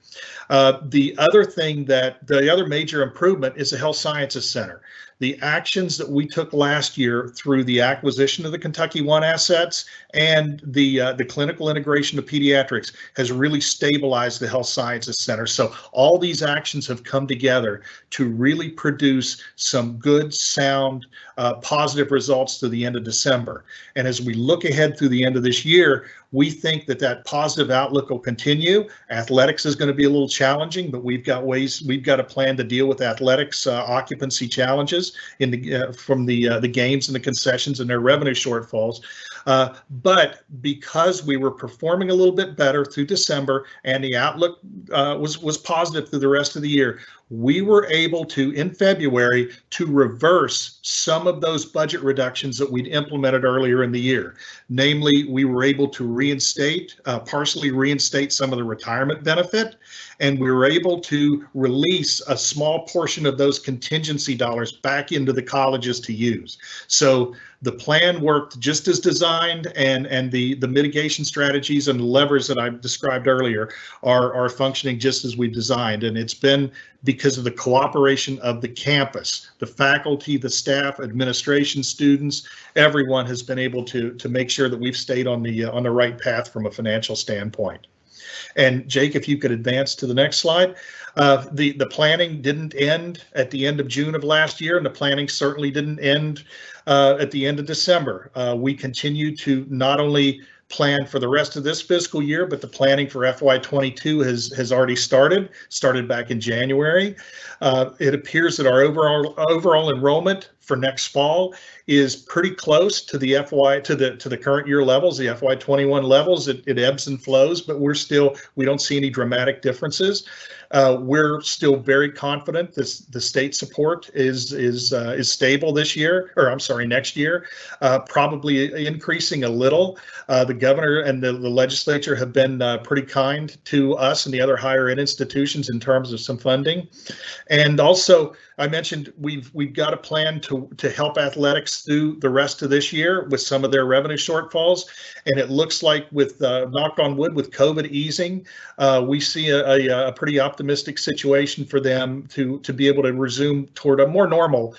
The other major improvement is the Health Sciences Center. The actions that we took last year through the acquisition of the Kentucky One assets and the clinical integration of pediatrics has really stabilized the Health Sciences Center. So all these actions have come together to really produce some good, sound, positive results to the end of December. And as we look ahead through the end of this year, we think that positive outlook will continue. Athletics is going to be a little challenging, but we've got a plan to deal with athletics occupancy challenges from the games and the concessions and their revenue shortfalls. But because we were performing a little bit better through December and the outlook was positive through the rest of the year, we were able to, in February, to reverse some of those budget reductions that we'd implemented earlier in the year. Namely, we were able to partially reinstate some of the retirement benefit, and we were able to release a small portion of those contingency dollars back into the colleges to use. So the plan worked just as designed, and the mitigation strategies and levers that I described earlier are functioning just as we designed. And it's been because of the cooperation of the campus, the faculty, the staff, administration, students, everyone has been able to make sure that we've stayed on the right path from a financial standpoint. And Jake, if you could advance to the next slide. The planning didn't end at the end of June of last year, and the planning certainly didn't end at the end of December. We continue to not only plan for the rest of this fiscal year, but the planning for FY22 has already started back in January. It appears that our overall enrollment for next fall is pretty close to the to the current year levels, the FY21 levels. It ebbs and flows, but we don't see any dramatic differences. We're still very confident that the state support is stable this year, or I'm sorry, next year, probably increasing a little. The governor and the legislature have been pretty kind to us and the other higher ed institutions in terms of some funding. And also, I mentioned we've got a plan to help athletics through the rest of this year with some of their revenue shortfalls. And it looks like, with knock on wood, with COVID easing, we see a pretty optimistic situation for them to be able to resume toward a more normal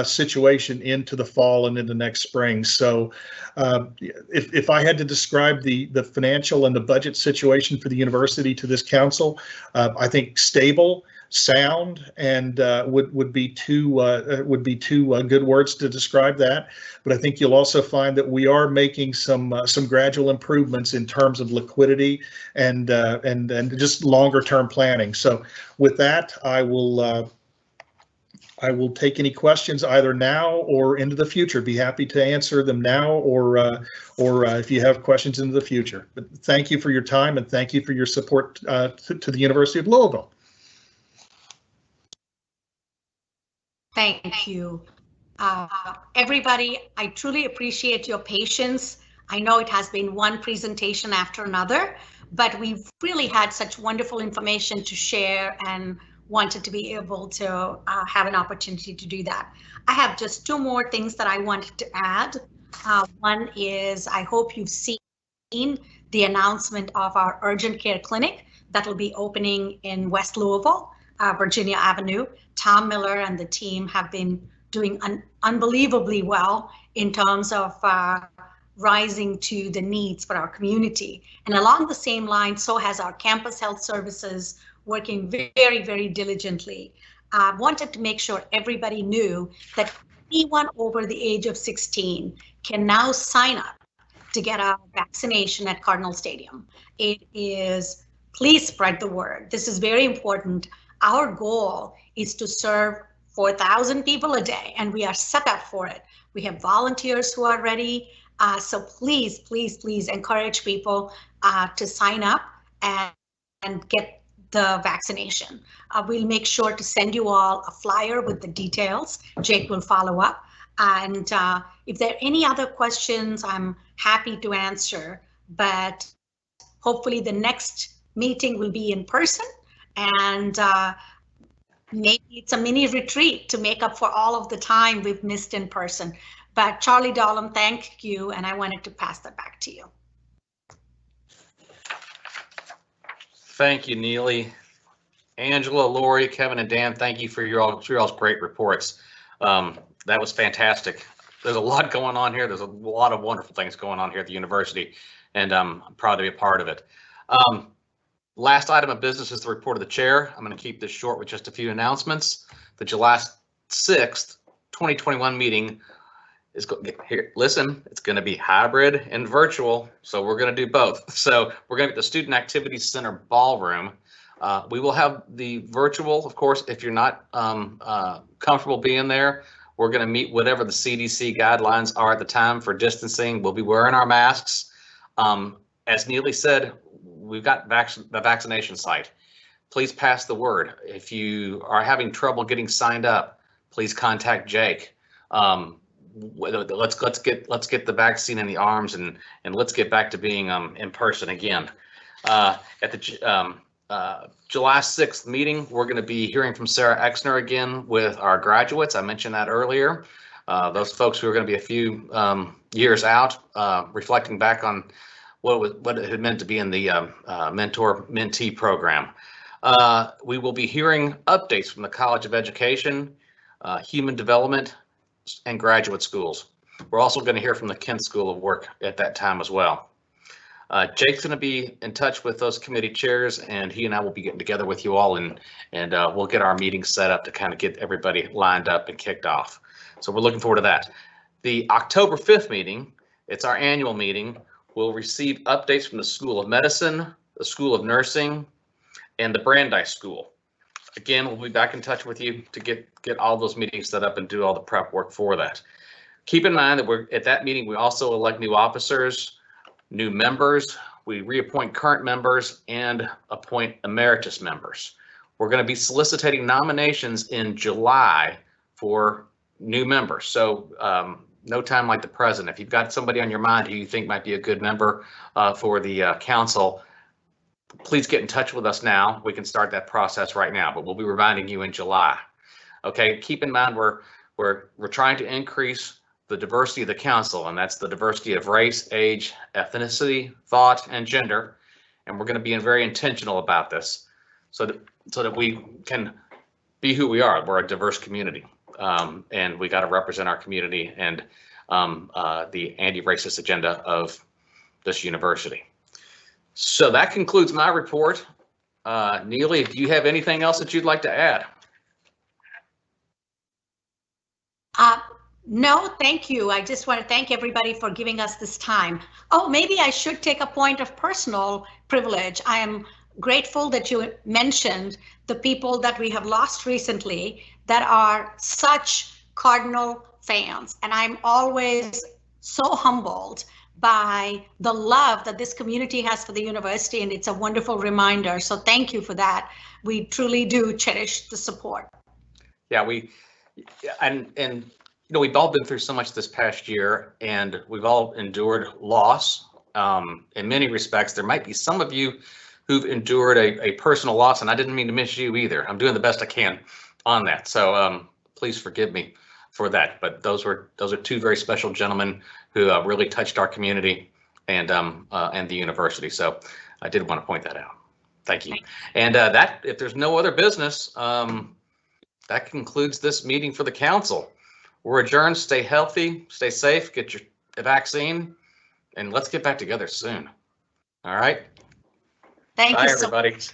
situation into the fall and into next spring. So if I had to describe the financial and the budget situation for the university to this council, I think stable, sound, and would be two good words to describe that. But I think you'll also find that we are making some gradual improvements in terms of liquidity and just longer term planning. So with that, I will I will take any questions either now or into the future. Be happy to answer them now, or if you have questions into the future. But thank you for your time, and thank you for your support to the University of Louisville. Thank you. Everybody, I truly appreciate your patience. I know it has been one presentation after another, but we've really had such wonderful information to share and wanted to be able to have an opportunity to do that. I have just two more things that I wanted to add. One is, I hope you've seen the announcement of our urgent care clinic that will be opening in West Louisville, Virginia Avenue. Tom Miller and the team have been doing unbelievably well in terms of rising to the needs for our community. And along the same line, so has our campus health services, working very, very diligently. I wanted to make sure everybody knew that anyone over the age of 16 can now sign up to get a vaccination at Cardinal Stadium. It is, please spread the word. This is very important. Our goal is to serve 4,000 people a day, and we are set up for it. We have volunteers who are ready. So please, please, please encourage people to sign up and get the vaccination. We'll make sure to send you all a flyer with the details. Jake will follow up. And if there are any other questions, I'm happy to answer. But hopefully the next meeting will be in person, and maybe it's a mini retreat to make up for all of the time we've missed in person. But Charlie Dollum, thank you, and I wanted to pass that back to you. Thank you, Neely. Angela, Lori, Kevin, and Dan, thank you for your all's great reports. That was fantastic. There's a lot going on here. There's a lot of wonderful things going on here at the university, and I'm proud to be a part of it. Last item of business is the report of the chair. I'm going to keep this short with just a few announcements. The July 6th, 2021 meeting is here. Listen, it's going to be hybrid and virtual, so we're going to do both. So we're going to get the Student Activities Center ballroom. We will have the virtual, of course. If you're not comfortable being there, we're going to meet whatever the CDC guidelines are at the time for distancing. We'll be wearing our masks. As Neely said, we've got the vaccination site. Please pass the word. If you are having trouble getting signed up, please contact Jake. Let's get the vaccine in the arms, and let's get back to being in person again. At the July 6th meeting, we're going to be hearing from Sarah Exner again with our graduates. I mentioned that earlier. Those folks who are going to be a few years out, reflecting back on what it had meant to be in the mentor-mentee program. We will be hearing updates from the College of Education, Human Development, and graduate schools. We're also going to hear from the Kent School of Work at that time as well. Jake's going to be in touch with those committee chairs, and he and I will be getting together with you all, and we'll get our meeting set up to kind of get everybody lined up and kicked off. So we're looking forward to that. The October 5th meeting, it's our annual meeting. We'll receive updates from the School of Medicine, the School of Nursing, and the Brandeis School. Again, we'll be back in touch with you to get all those meetings set up and do all the prep work for that. Keep in mind that we're at that meeting, we also elect new officers, new members, we reappoint current members, and appoint emeritus members. We're going to be soliciting nominations in July for new members. So no time like the present. If you've got somebody on your mind who you think might be a good member for the council, please get in touch with us now. We can start that process right now, but we'll be reminding you in July. Okay, keep in mind we're trying to increase the diversity of the council, and that's the diversity of race, age, ethnicity, thought, and gender. And we're going to be very intentional about this so that we can be who we are. We're a diverse community, and we got to represent our community and the anti-racist agenda of this university. So that concludes my report. Neely, do you have anything else that you'd like to add? No, thank you. I just want to thank everybody for giving us this time. Oh, maybe I should take a point of personal privilege. I am grateful that you mentioned the people that we have lost recently that are such Cardinal fans. And I'm always so humbled by the love that this community has for the university, and it's a wonderful reminder. So thank you for that. We truly do cherish the support. Yeah, and you know, we've all been through so much this past year, and we've all endured loss. In many respects, there might be some of you who've endured a personal loss, and I didn't mean to miss you either. I'm doing the best I can on that. So please forgive me for that. But those are two very special gentlemen who really touched our community and the university. So I did want to point that out. Thank you. And that, if there's no other business, that concludes this meeting for the council. We're adjourned. Stay healthy, stay safe, get your vaccine, and let's get back together soon. All right. Thank Bye, you so everybody. much.